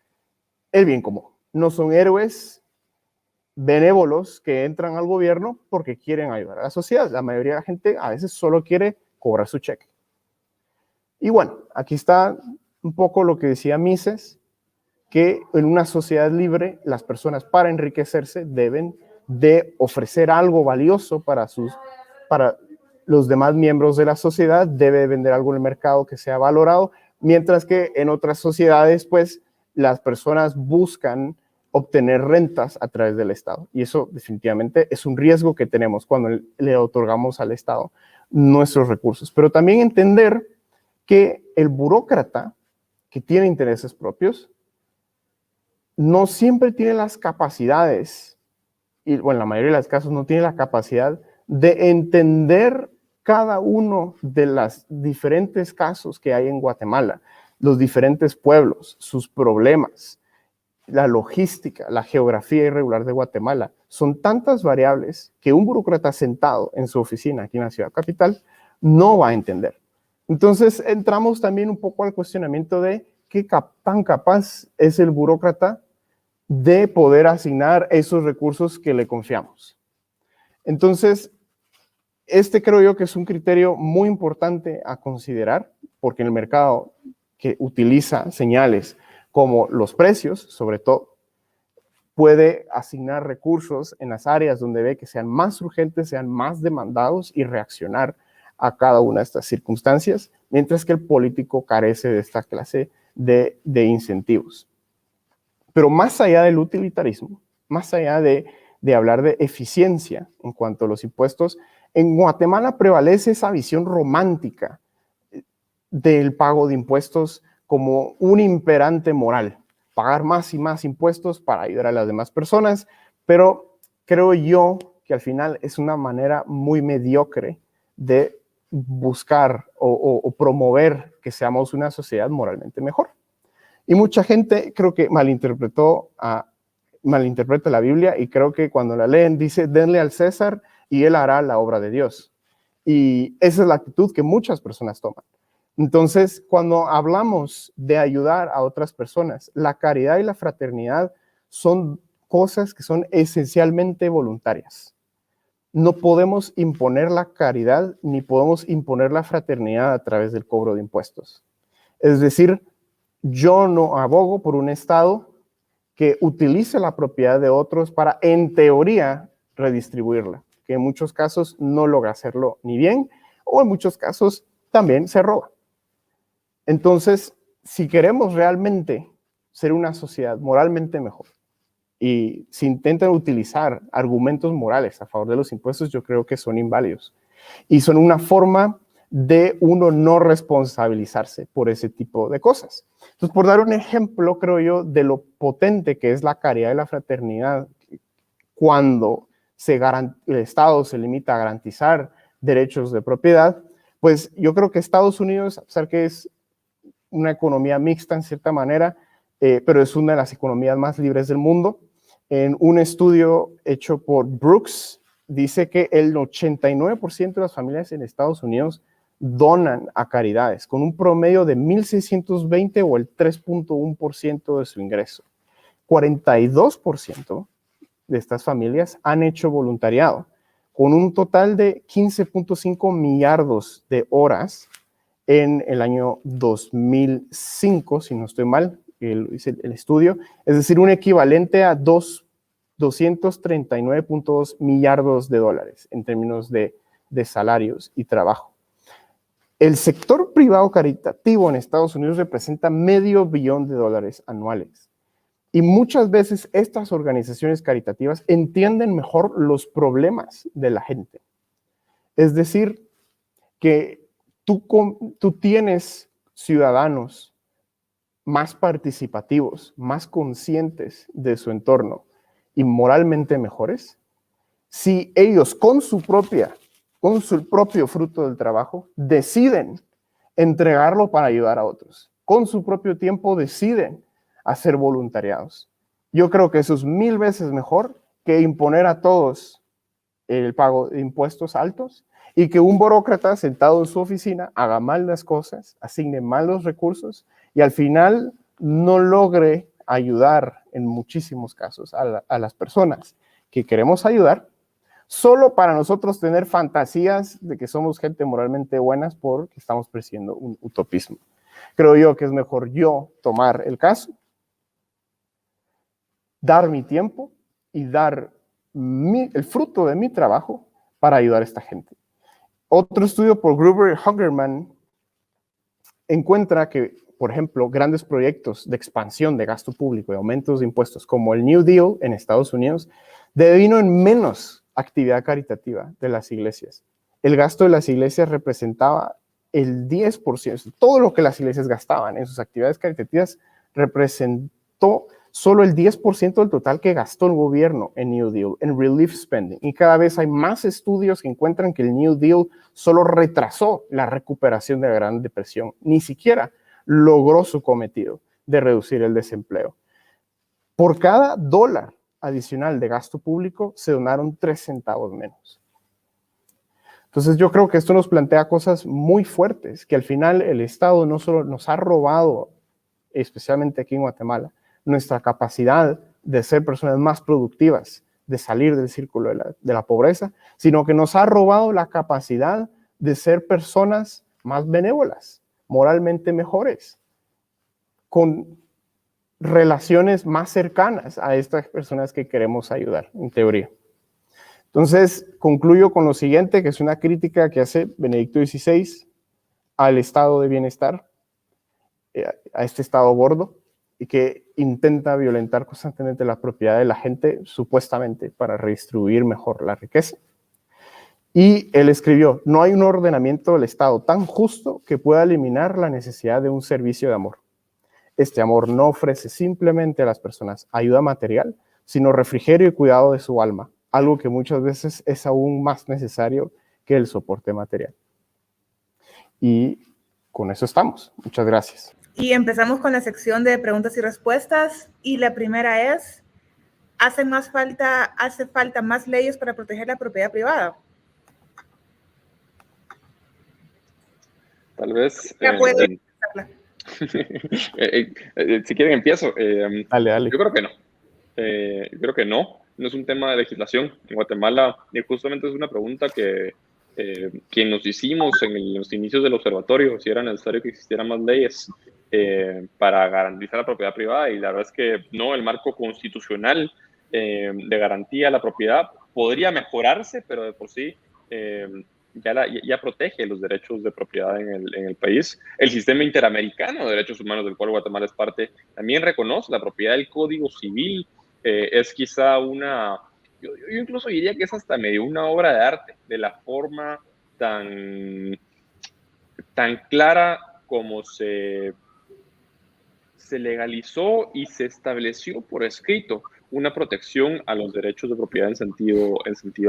el bien común. No son héroes benévolos que entran al gobierno porque quieren ayudar a la sociedad. La mayoría de la gente a veces solo quiere cobrar su cheque. Y bueno, aquí está un poco lo que decía Mises, que en una sociedad libre las personas para enriquecerse deben de ofrecer algo valioso para los demás miembros de la sociedad, debe vender algo en el mercado que sea valorado, mientras que en otras sociedades pues las personas buscan obtener rentas a través del Estado. Y eso definitivamente es un riesgo que tenemos cuando le otorgamos al Estado nuestros recursos. Pero también entender que el burócrata que tiene intereses propios no siempre tiene las capacidades, y bueno, en la mayoría de los casos no tiene la capacidad de entender cada uno de los diferentes casos que hay en Guatemala, los diferentes pueblos, sus problemas, la logística, la geografía irregular de Guatemala. Son tantas variables que un burócrata sentado en su oficina aquí en la ciudad capital no va a entender. Entonces entramos también un poco al cuestionamiento de qué tan capaz es el burócrata de poder asignar esos recursos que le confiamos. Entonces, creo yo que es un criterio muy importante a considerar, porque en el mercado que utiliza señales como los precios, sobre todo, puede asignar recursos en las áreas donde ve que sean más urgentes, sean más demandados y reaccionar a cada una de estas circunstancias, mientras que el político carece de esta clase de incentivos. Pero más allá del utilitarismo, más allá de hablar de eficiencia en cuanto a los impuestos, en Guatemala prevalece esa visión romántica del pago de impuestos como un imperante moral, pagar más y más impuestos para ayudar a las demás personas, pero creo yo que al final es una manera muy mediocre de buscar o promover que seamos una sociedad moralmente mejor. Y mucha gente creo que malinterpreta la Biblia y creo que cuando la leen dice, denle al César y él hará la obra de Dios. Y esa es la actitud que muchas personas toman. Entonces, cuando hablamos de ayudar a otras personas, la caridad y la fraternidad son cosas que son esencialmente voluntarias. No podemos imponer la caridad ni podemos imponer la fraternidad a través del cobro de impuestos. Es decir, yo no abogo por un Estado que utilice la propiedad de otros para, en teoría, redistribuirla, que en muchos casos no logra hacerlo ni bien, o en muchos casos también se roba. Entonces, si queremos realmente ser una sociedad moralmente mejor y si intentan utilizar argumentos morales a favor de los impuestos, yo creo que son inválidos y son una forma de uno no responsabilizarse por ese tipo de cosas. Entonces, por dar un ejemplo, creo yo, de lo potente que es la caridad y la fraternidad cuando el Estado se limita a garantizar derechos de propiedad, pues yo creo que Estados Unidos, a pesar que es una economía mixta en cierta manera, pero es una de las economías más libres del mundo. En un estudio hecho por Brooks, dice que el 89% de las familias en Estados Unidos donan a caridades, con un promedio de 1.620 o el 3.1% de su ingreso. 42% de estas familias han hecho voluntariado, con un total de 15.5 millardos de horas en el año 2005, si no estoy mal, hice el estudio, es decir, un equivalente a 239.2 millardos de dólares en términos de salarios y trabajo. El sector privado caritativo en Estados Unidos representa $500 million anuales. Y muchas veces estas organizaciones caritativas entienden mejor los problemas de la gente. Es decir, que tú tienes ciudadanos más participativos, más conscientes de su entorno y moralmente mejores, si ellos con su propio fruto del trabajo deciden entregarlo para ayudar a otros, con su propio tiempo deciden hacer voluntariados. Yo creo que eso es 1000 veces mejor que imponer a todos el pago de impuestos altos y que un burócrata sentado en su oficina haga mal las cosas, asigne mal los recursos y al final no logre ayudar en muchísimos casos a las personas que queremos ayudar, solo para nosotros tener fantasías de que somos gente moralmente buenas porque estamos persiguiendo un utopismo. Creo yo que es mejor yo tomar el caso, dar mi tiempo y dar el fruto de mi trabajo para ayudar a esta gente. Otro estudio por Gruber y Hungerman encuentra que, por ejemplo, grandes proyectos de expansión de gasto público y aumentos de impuestos, como el New Deal en Estados Unidos, devino en menos actividad caritativa de las iglesias. El gasto de las iglesias representaba el 10%, todo lo que las iglesias gastaban en sus actividades caritativas representó solo el 10% del total que gastó el gobierno en New Deal, en relief spending. Y cada vez hay más estudios que encuentran que el New Deal solo retrasó la recuperación de la Gran Depresión, ni siquiera logró su cometido de reducir el desempleo. Por cada $1 adicional de gasto público, se donaron 3 centavos menos. Entonces yo creo que esto nos plantea cosas muy fuertes, que al final el Estado no solo nos ha robado, especialmente aquí en Guatemala, nuestra capacidad de ser personas más productivas, de salir del círculo de la pobreza, sino que nos ha robado la capacidad de ser personas más benévolas, moralmente mejores, con relaciones más cercanas a estas personas que queremos ayudar, en teoría. Entonces, concluyo con lo siguiente, que es una crítica que hace Benedicto XVI al estado de bienestar, a este estado gordo, y que intenta violentar constantemente la propiedad de la gente, supuestamente para redistribuir mejor la riqueza. Y él escribió: no hay un ordenamiento del Estado tan justo que pueda eliminar la necesidad de un servicio de amor. Este amor no ofrece simplemente a las personas ayuda material, sino refrigerio y cuidado de su alma, algo que muchas veces es aún más necesario que el soporte material. Y con eso estamos. Muchas gracias. Y empezamos con la sección de preguntas y respuestas. Y la primera es: ¿hace falta más leyes para proteger la propiedad privada? Tal vez. Ya puede. Si quieren empiezo. Dale. Yo creo que no. Creo que no. No es un tema de legislación. En Guatemala, y justamente es una pregunta que nos hicimos en los inicios del observatorio, si era necesario que existieran más leyes para garantizar la propiedad privada, y la verdad es que no. El marco constitucional de garantía a la propiedad podría mejorarse, pero de por sí ya protege los derechos de propiedad en el país. El sistema interamericano de derechos humanos, del cual Guatemala es parte, también reconoce la propiedad. Del Código Civil es quizá yo incluso diría que es hasta medio una obra de arte, de la forma tan clara como se legalizó y se estableció por escrito una protección a los derechos de propiedad en sentido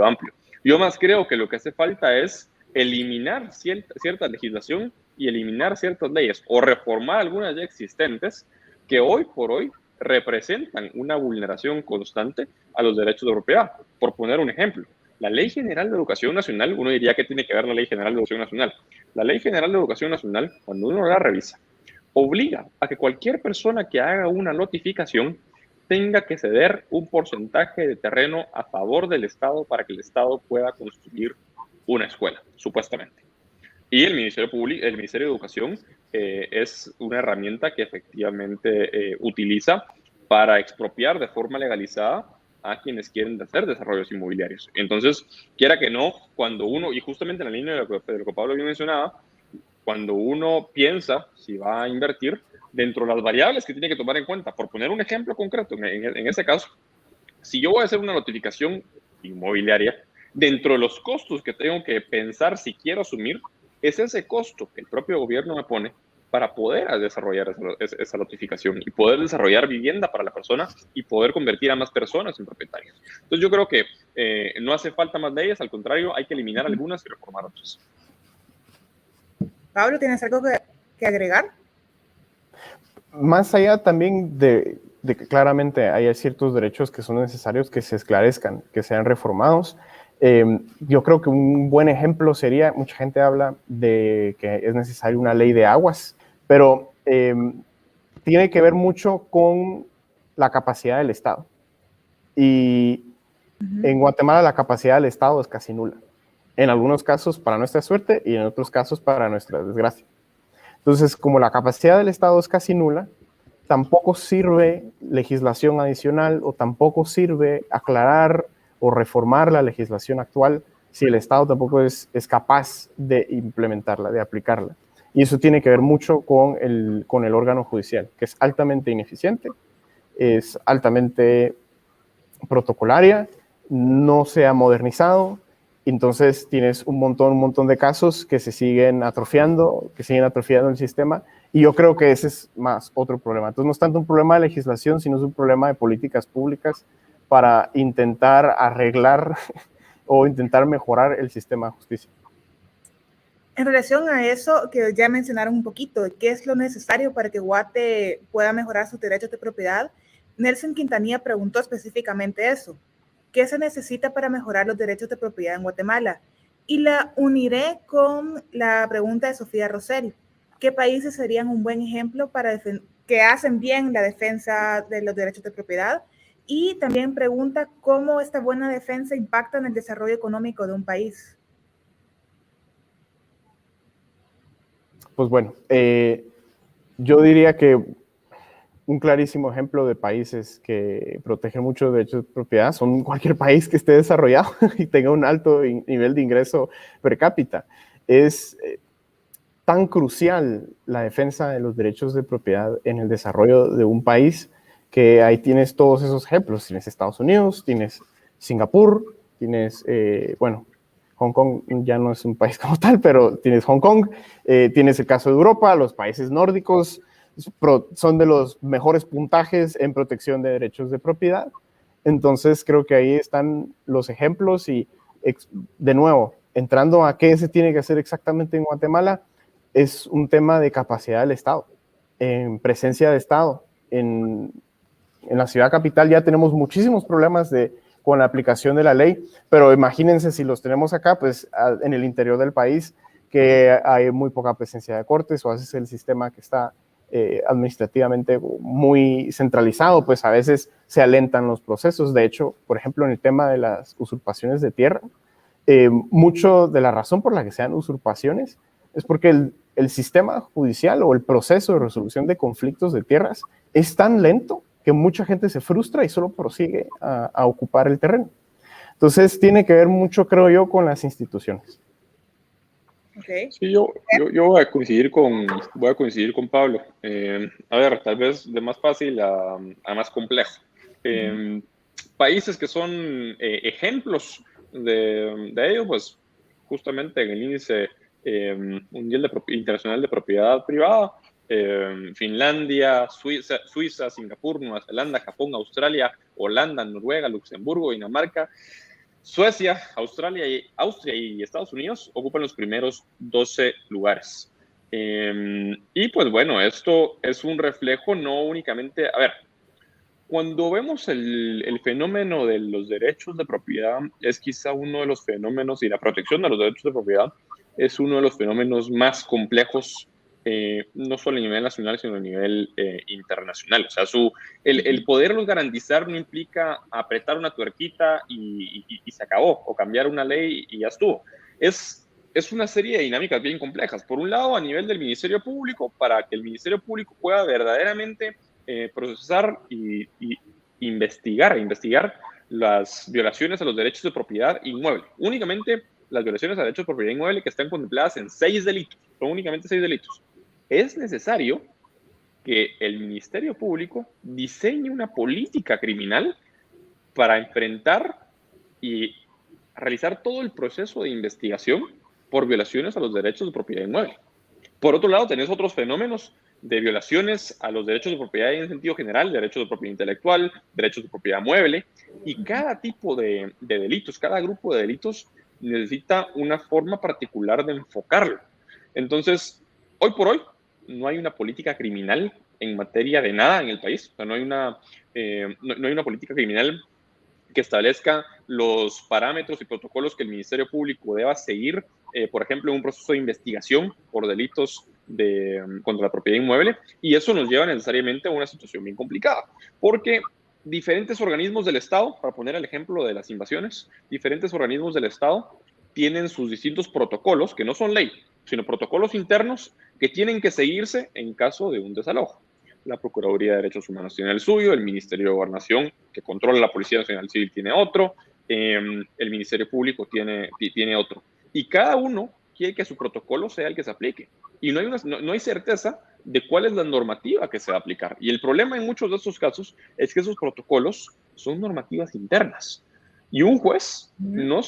amplio. Yo más creo que lo que hace falta es eliminar cierta legislación y eliminar ciertas leyes o reformar algunas ya existentes que hoy por hoy representan una vulneración constante a los derechos de propiedad. Por poner un ejemplo, la Ley General de Educación Nacional, uno diría que tiene que ver la Ley General de Educación Nacional. La Ley General de Educación Nacional, cuando uno la revisa, obliga a que cualquier persona que haga una notificación tenga que ceder un porcentaje de terreno a favor del Estado para que el Estado pueda construir una escuela, supuestamente. Y el Ministerio de Educación es una herramienta que efectivamente utiliza para expropiar de forma legalizada a quienes quieren hacer desarrollos inmobiliarios. Entonces, quiera que no, cuando uno, y justamente en la línea de lo que Pablo bien mencionaba, cuando uno piensa si va a invertir, dentro de las variables que tiene que tomar en cuenta, por poner un ejemplo concreto, en ese caso, si yo voy a hacer una notificación inmobiliaria, dentro de los costos que tengo que pensar si quiero asumir, es ese costo que el propio gobierno me pone para poder desarrollar esa notificación y poder desarrollar vivienda para la persona y poder convertir a más personas en propietarios. Entonces yo creo que no hace falta más leyes, al contrario, hay que eliminar algunas y reformar otras. Pablo, ¿tienes algo que agregar? Más allá también de que claramente hay ciertos derechos que son necesarios que se esclarezcan, que sean reformados. Yo creo que un buen ejemplo sería, mucha gente habla de que es necesaria una ley de aguas, pero tiene que ver mucho con la capacidad del Estado. Y en Guatemala la capacidad del Estado es casi nula. En algunos casos para nuestra suerte y en otros casos para nuestra desgracia. Entonces, como la capacidad del Estado es casi nula, tampoco sirve legislación adicional o tampoco sirve aclarar o reformar la legislación actual si el Estado tampoco es capaz de implementarla, de aplicarla. Y eso tiene que ver mucho con el órgano judicial, que es altamente ineficiente, es altamente protocolaria, no se ha modernizado. Entonces tienes un montón de casos que se siguen atrofiando el sistema, y yo creo que ese es más otro problema. Entonces no es tanto un problema de legislación, sino es un problema de políticas públicas para intentar arreglar o intentar mejorar el sistema de justicia. En relación a eso, que ya mencionaron un poquito, ¿qué es lo necesario para que Guate pueda mejorar sus derechos de propiedad? Nelson Quintanilla preguntó específicamente eso. ¿Qué se necesita para mejorar los derechos de propiedad en Guatemala? Y la uniré con la pregunta de Sofía Rosell. ¿Qué países serían un buen ejemplo que hacen bien la defensa de los derechos de propiedad? Y también pregunta cómo esta buena defensa impacta en el desarrollo económico de un país. Pues bueno, yo diría que un clarísimo ejemplo de países que protegen mucho los derechos de propiedad son cualquier país que esté desarrollado y tenga un alto nivel de ingreso per cápita. Es tan crucial la defensa de los derechos de propiedad en el desarrollo de un país que ahí tienes todos esos ejemplos. Tienes Estados Unidos, tienes Singapur, tienes, Hong Kong ya no es un país como tal, pero tienes Hong Kong, tienes el caso de Europa, los países nórdicos son de los mejores puntajes en protección de derechos de propiedad. Entonces creo que ahí están los ejemplos y, de nuevo, entrando a qué se tiene que hacer exactamente en Guatemala, es un tema de capacidad del Estado, en presencia de Estado. En la ciudad capital ya tenemos muchísimos problemas con la aplicación de la ley, pero imagínense si los tenemos acá, pues en el interior del país, que hay muy poca presencia de cortes, o a veces el sistema que está administrativamente muy centralizado, pues a veces se alentan los procesos. De hecho, por ejemplo, en el tema de las usurpaciones de tierra, mucho de la razón por la que se dan usurpaciones es porque el sistema judicial o el proceso de resolución de conflictos de tierras es tan lento que mucha gente se frustra y solo prosigue a ocupar el terreno. Entonces tiene que ver mucho, creo yo, con las instituciones. Okay. Sí, yo voy a coincidir con Pablo. A ver, tal vez de más fácil a más complejo. Países que son ejemplos de ello, pues justamente en el índice mundial internacional de propiedad privada, Finlandia, Suiza, Singapur, Nueva Zelanda, Japón, Australia, Holanda, Noruega, Luxemburgo, Dinamarca. Suecia, Austria y Estados Unidos ocupan los primeros 12 lugares. Y pues bueno, esto es un reflejo no únicamente, a ver, cuando vemos el fenómeno de los derechos de propiedad, es quizá uno de los fenómenos, y la protección de los derechos de propiedad es uno de los fenómenos más complejos, no solo a nivel nacional, sino a nivel internacional. O sea, el poderlos garantizar no implica apretar una tuerquita y se acabó, o cambiar una ley y ya estuvo. Es una serie de dinámicas bien complejas. Por un lado, a nivel del Ministerio Público, para que el Ministerio Público pueda verdaderamente procesar y investigar las violaciones a los derechos de propiedad inmueble. Únicamente las violaciones a derechos de propiedad inmueble que están contempladas en 6 delitos. Son únicamente 6 delitos. Es necesario que el Ministerio Público diseñe una política criminal para enfrentar y realizar todo el proceso de investigación por violaciones a los derechos de propiedad inmueble. Por otro lado, tenés otros fenómenos de violaciones a los derechos de propiedad en sentido general, derechos de propiedad intelectual, derechos de propiedad mueble, y cada tipo de delitos, cada grupo de delitos necesita una forma particular de enfocarlo. Entonces, hoy por hoy, no hay una política criminal en materia de nada en el país. O sea, no hay una política criminal que establezca los parámetros y protocolos que el Ministerio Público deba seguir, por ejemplo, en un proceso de investigación por delitos contra la propiedad inmueble, y eso nos lleva necesariamente a una situación bien complicada, porque diferentes organismos del Estado, para poner el ejemplo de las invasiones, diferentes organismos del Estado tienen sus distintos protocolos, que no son ley, sino protocolos internos que tienen que seguirse en caso de un desalojo. La Procuraduría de Derechos Humanos tiene el suyo, el Ministerio de Gobernación, que controla la Policía Nacional Civil, tiene otro, el Ministerio Público tiene otro. Y cada uno quiere que su protocolo sea el que se aplique. Y no hay certeza de cuál es la normativa que se va a aplicar. Y el problema en muchos de estos casos es que esos protocolos son normativas internas. Y un juez no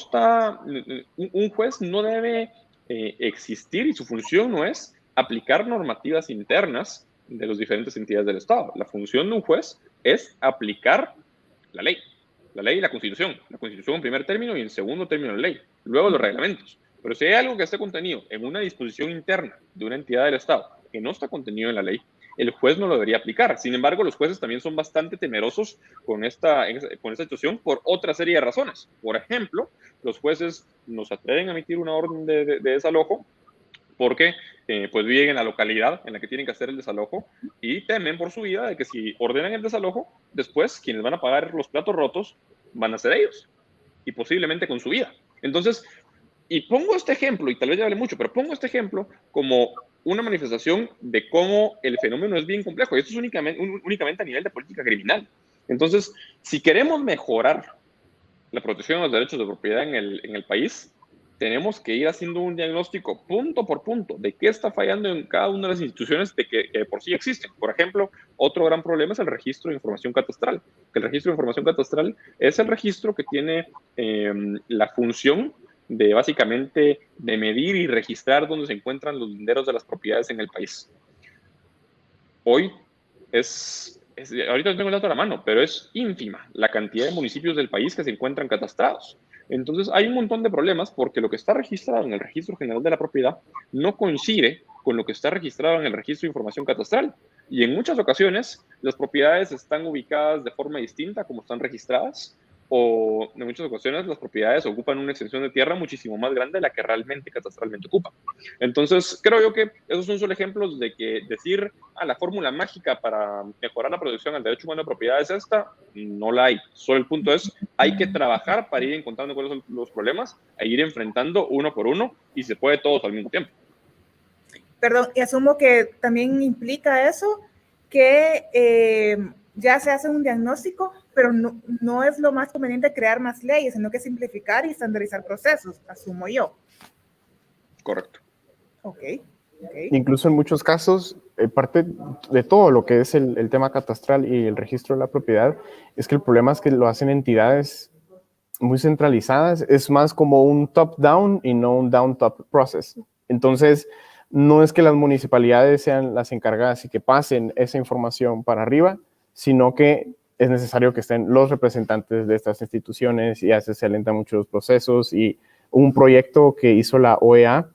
debe existir, y su función no es aplicar normativas internas de las diferentes entidades del Estado. La función de un juez es aplicar la ley y la Constitución en primer término y en segundo término la ley, luego los reglamentos. Pero si hay algo que esté contenido en una disposición interna de una entidad del Estado que no está contenido en la ley, el juez no lo debería aplicar. Sin embargo, los jueces también son bastante temerosos con esta situación por otra serie de razones. Por ejemplo, los jueces no se atreven a emitir una orden de desalojo porque pues viven en la localidad en la que tienen que hacer el desalojo y temen por su vida de que si ordenan el desalojo, después quienes van a pagar los platos rotos van a ser ellos, y posiblemente con su vida. Entonces, y pongo este ejemplo, y tal vez ya hable mucho, pero pongo este ejemplo como una manifestación de cómo el fenómeno es bien complejo, y esto es únicamente a nivel de política criminal. Entonces, si queremos mejorar la protección de los derechos de propiedad en el país, tenemos que ir haciendo un diagnóstico punto por punto de qué está fallando en cada una de las instituciones de que por sí existen. Por ejemplo, otro gran problema es el registro de información catastral. El registro de información catastral es el registro que tiene la función de básicamente de medir y registrar dónde se encuentran los linderos de las propiedades en el país. Hoy ahorita no tengo el dato a la mano, pero es ínfima la cantidad de municipios del país que se encuentran catastrados. Entonces hay un montón de problemas porque lo que está registrado en el Registro General de la Propiedad no coincide con lo que está registrado en el Registro de Información Catastral. Y en muchas ocasiones las propiedades están ubicadas de forma distinta como están registradas, o en muchas ocasiones las propiedades ocupan una extensión de tierra muchísimo más grande de la que realmente catastralmente ocupan. Entonces, creo yo que esos son solo ejemplos de que decir, la fórmula mágica para mejorar la protección al derecho humano de propiedad es esta, no la hay. Solo el punto es, hay que trabajar para ir encontrando cuáles son los problemas e ir enfrentando uno por uno, y se puede todos al mismo tiempo. Perdón, y asumo que también implica eso, que ya se hace un diagnóstico, pero no es lo más conveniente crear más leyes, sino que simplificar y estandarizar procesos, asumo yo. Correcto. Ok. Incluso en muchos casos, parte de todo lo que es el tema catastral y el registro de la propiedad, es que el problema es que lo hacen entidades muy centralizadas, es más como un top-down y no un down-top process. Entonces, no es que las municipalidades sean las encargadas y que pasen esa información para arriba, sino que es necesario que estén los representantes de estas instituciones y ya se alentan mucho los procesos. Y un proyecto que hizo la OEA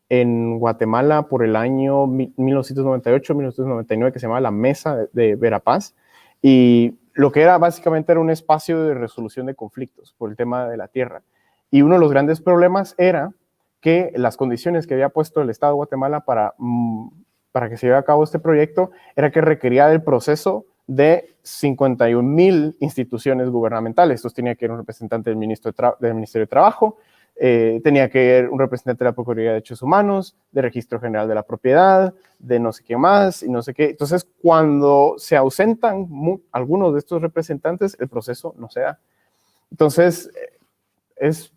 en Guatemala por el año 1998-1999 que se llamaba la Mesa de Verapaz, y lo que era básicamente era un espacio de resolución de conflictos por el tema de la tierra. Y uno de los grandes problemas era que las condiciones que había puesto el Estado de Guatemala para que se lleve a cabo este proyecto era que requería del proceso de 51,000 instituciones gubernamentales. Esto tenía que ir un representante del Ministerio de Trabajo, tenía que ir un representante de la Procuraduría de Derechos Humanos, del Registro General de la Propiedad, de no sé qué más y no sé qué. Entonces, cuando se ausentan algunos de estos representantes, el proceso no se da. Entonces, es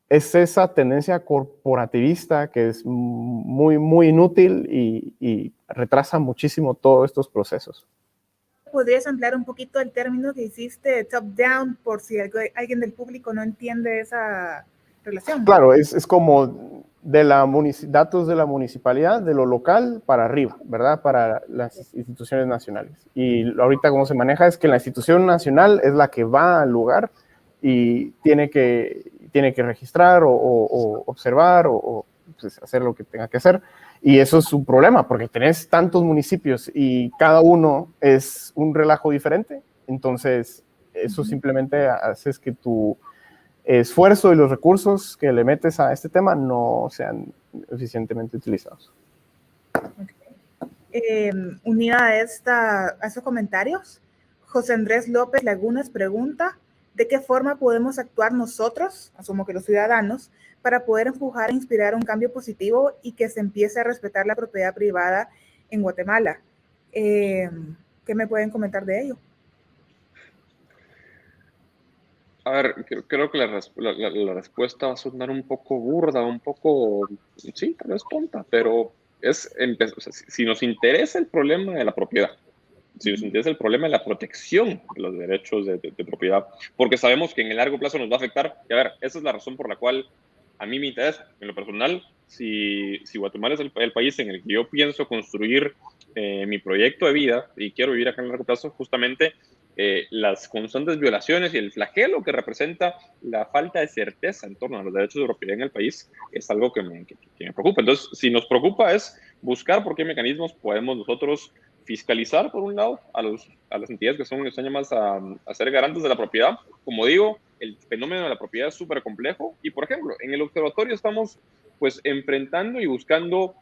esa tendencia corporativista que es muy, muy inútil y retrasa muchísimo todos estos procesos. ¿Podrías ampliar un poquito el término que hiciste, top-down, por si alguien del público no entiende esa relación? Claro, es como datos de la municipalidad, de lo local para arriba, ¿verdad? Para las instituciones nacionales. Y ahorita cómo se maneja es que la institución nacional es la que va al lugar y tiene que registrar o observar o pues, hacer lo que tenga que hacer. Y eso es un problema, porque tenés tantos municipios y cada uno es un relajo diferente. Entonces, eso simplemente hace que tu esfuerzo y los recursos que le metes a este tema no sean eficientemente utilizados. Okay. Unida a estos comentarios, José Andrés López Lagunas pregunta: ¿de qué forma podemos actuar nosotros, asumo que los ciudadanos, para poder empujar e inspirar un cambio positivo y que se empiece a respetar la propiedad privada en Guatemala? ¿Qué me pueden comentar de ello? A ver, creo que la respuesta va a sonar un poco burda, un poco, sí, tal vez tonta, pero o sea, si nos interesa el problema de la propiedad, si nos interesa el problema de la protección de los derechos de propiedad, porque sabemos que en el largo plazo nos va a afectar, y a ver, esa es la razón por la cual a mí me interesa, en lo personal, si Guatemala es el país en el que yo pienso construir mi proyecto de vida y quiero vivir acá en el largo plazo, justamente las constantes violaciones y el flagelo que representa la falta de certeza en torno a los derechos de propiedad en el país es algo que me preocupa. Entonces, si nos preocupa es buscar por qué mecanismos podemos nosotros fiscalizar, por un lado, a las entidades que están llamadas a ser garantes de la propiedad. Como digo, el fenómeno de la propiedad es súper complejo y, por ejemplo, en el observatorio estamos pues enfrentando y buscando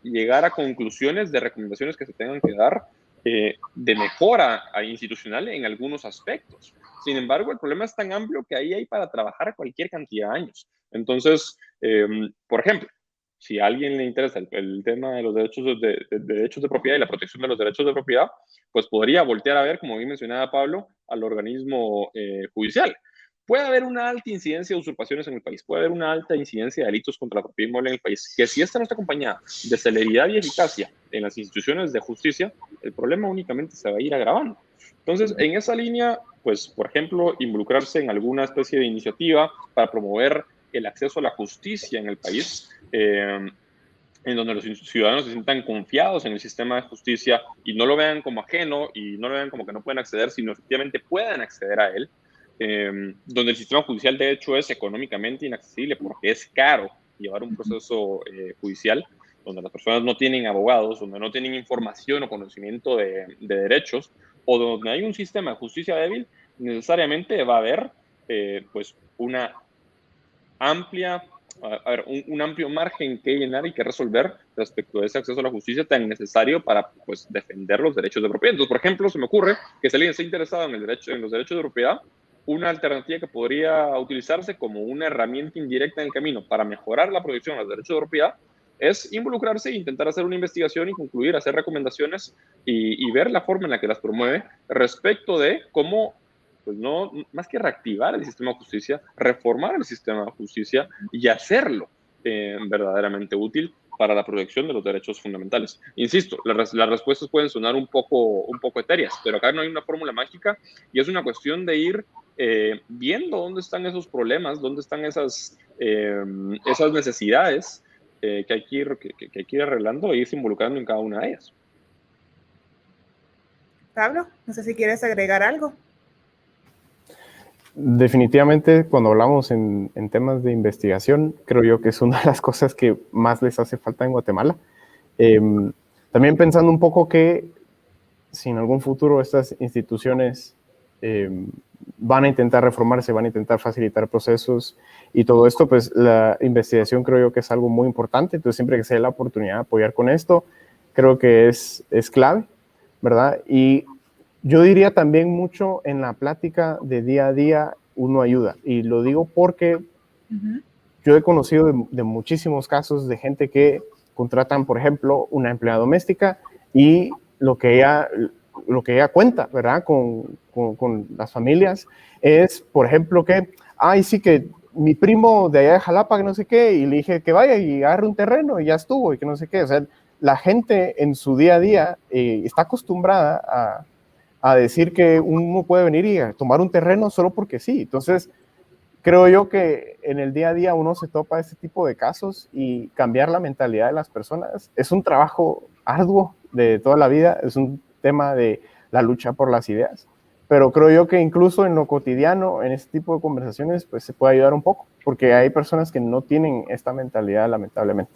llegar a conclusiones de recomendaciones que se tengan que dar de mejora institucional en algunos aspectos. Sin embargo, el problema es tan amplio que ahí hay para trabajar cualquier cantidad de años. Entonces, por ejemplo, si a alguien le interesa el tema de los derechos de propiedad y la protección de los derechos de propiedad, pues podría voltear a ver, como bien mencionaba Pablo, al organismo judicial. Puede haber una alta incidencia de usurpaciones en el país, puede haber una alta incidencia de delitos contra la propiedad inmueble en el país, que si esta no está acompañada de celeridad y eficacia en las instituciones de justicia, el problema únicamente se va a ir agravando. Entonces, en esa línea, pues, por ejemplo, involucrarse en alguna especie de iniciativa para promover el acceso a la justicia en el país, en donde los ciudadanos se sientan confiados en el sistema de justicia y no lo vean como ajeno y no lo vean como que no pueden acceder, sino efectivamente puedan acceder a él, donde el sistema judicial de hecho es económicamente inaccesible porque es caro llevar un proceso judicial, donde las personas no tienen abogados, donde no tienen información o conocimiento de derechos, o donde hay un sistema de justicia débil, necesariamente va a haber pues una amplia, un amplio margen que llenar y que resolver respecto a ese acceso a la justicia tan necesario para pues, defender los derechos de propiedad. Entonces, por ejemplo, se me ocurre que si alguien está interesado en los derechos de propiedad, una alternativa que podría utilizarse como una herramienta indirecta en el camino para mejorar la protección de los derechos de propiedad es involucrarse e intentar hacer una investigación y concluir, hacer recomendaciones y ver la forma en la que las promueve respecto de cómo, pues no, más que reactivar el sistema de justicia, reformar el sistema de justicia y hacerlo verdaderamente útil para la protección de los derechos fundamentales. Insisto, las respuestas pueden sonar un poco etéreas, pero acá no hay una fórmula mágica y es una cuestión de ir viendo dónde están esos problemas, dónde están esas necesidades que hay que ir arreglando e irse involucrando en cada una de ellas. Pablo, no sé si quieres agregar algo. Definitivamente, cuando hablamos en temas de investigación, creo yo que es una de las cosas que más les hace falta en Guatemala. También pensando un poco que si en algún futuro estas instituciones van a intentar reformarse, van a intentar facilitar procesos y todo esto, pues la investigación creo yo que es algo muy importante. Entonces, siempre que se dé la oportunidad de apoyar con esto, creo que es clave, ¿verdad? Y yo diría también mucho en la plática de día a día, uno ayuda. Y lo digo porque yo he conocido de muchísimos casos de gente que contratan, por ejemplo, una empleada doméstica y lo que ella cuenta, ¿verdad? Con las familias es, por ejemplo, que, sí que mi primo de allá de Jalapa, que no sé qué, y le dije que vaya y agarre un terreno y ya estuvo, y que no sé qué. O sea, la gente en su día a día está acostumbrada a decir que uno puede venir y a tomar un terreno solo porque sí. Entonces, creo yo que en el día a día uno se topa este tipo de casos y cambiar la mentalidad de las personas es un trabajo arduo de toda la vida, es un tema de la lucha por las ideas, pero creo yo que incluso en lo cotidiano, en este tipo de conversaciones, pues se puede ayudar un poco, porque hay personas que no tienen esta mentalidad, lamentablemente.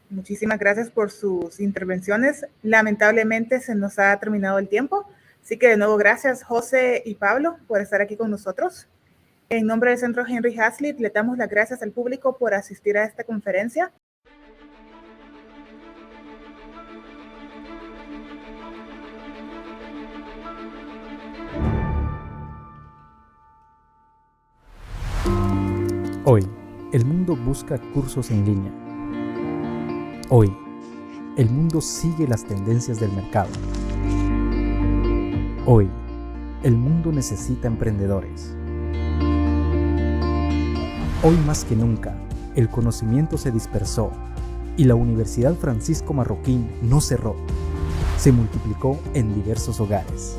Muchísimas gracias por sus intervenciones. Lamentablemente se nos ha terminado el tiempo, así que de nuevo gracias José y Pablo por estar aquí con nosotros. En nombre del Centro Henry Hazlitt le damos las gracias al público por asistir a esta conferencia. Hoy, el mundo busca cursos en línea. Hoy, el mundo sigue las tendencias del mercado. Hoy, el mundo necesita emprendedores. Hoy más que nunca, el conocimiento se dispersó y la Universidad Francisco Marroquín no cerró. Se multiplicó en diversos hogares.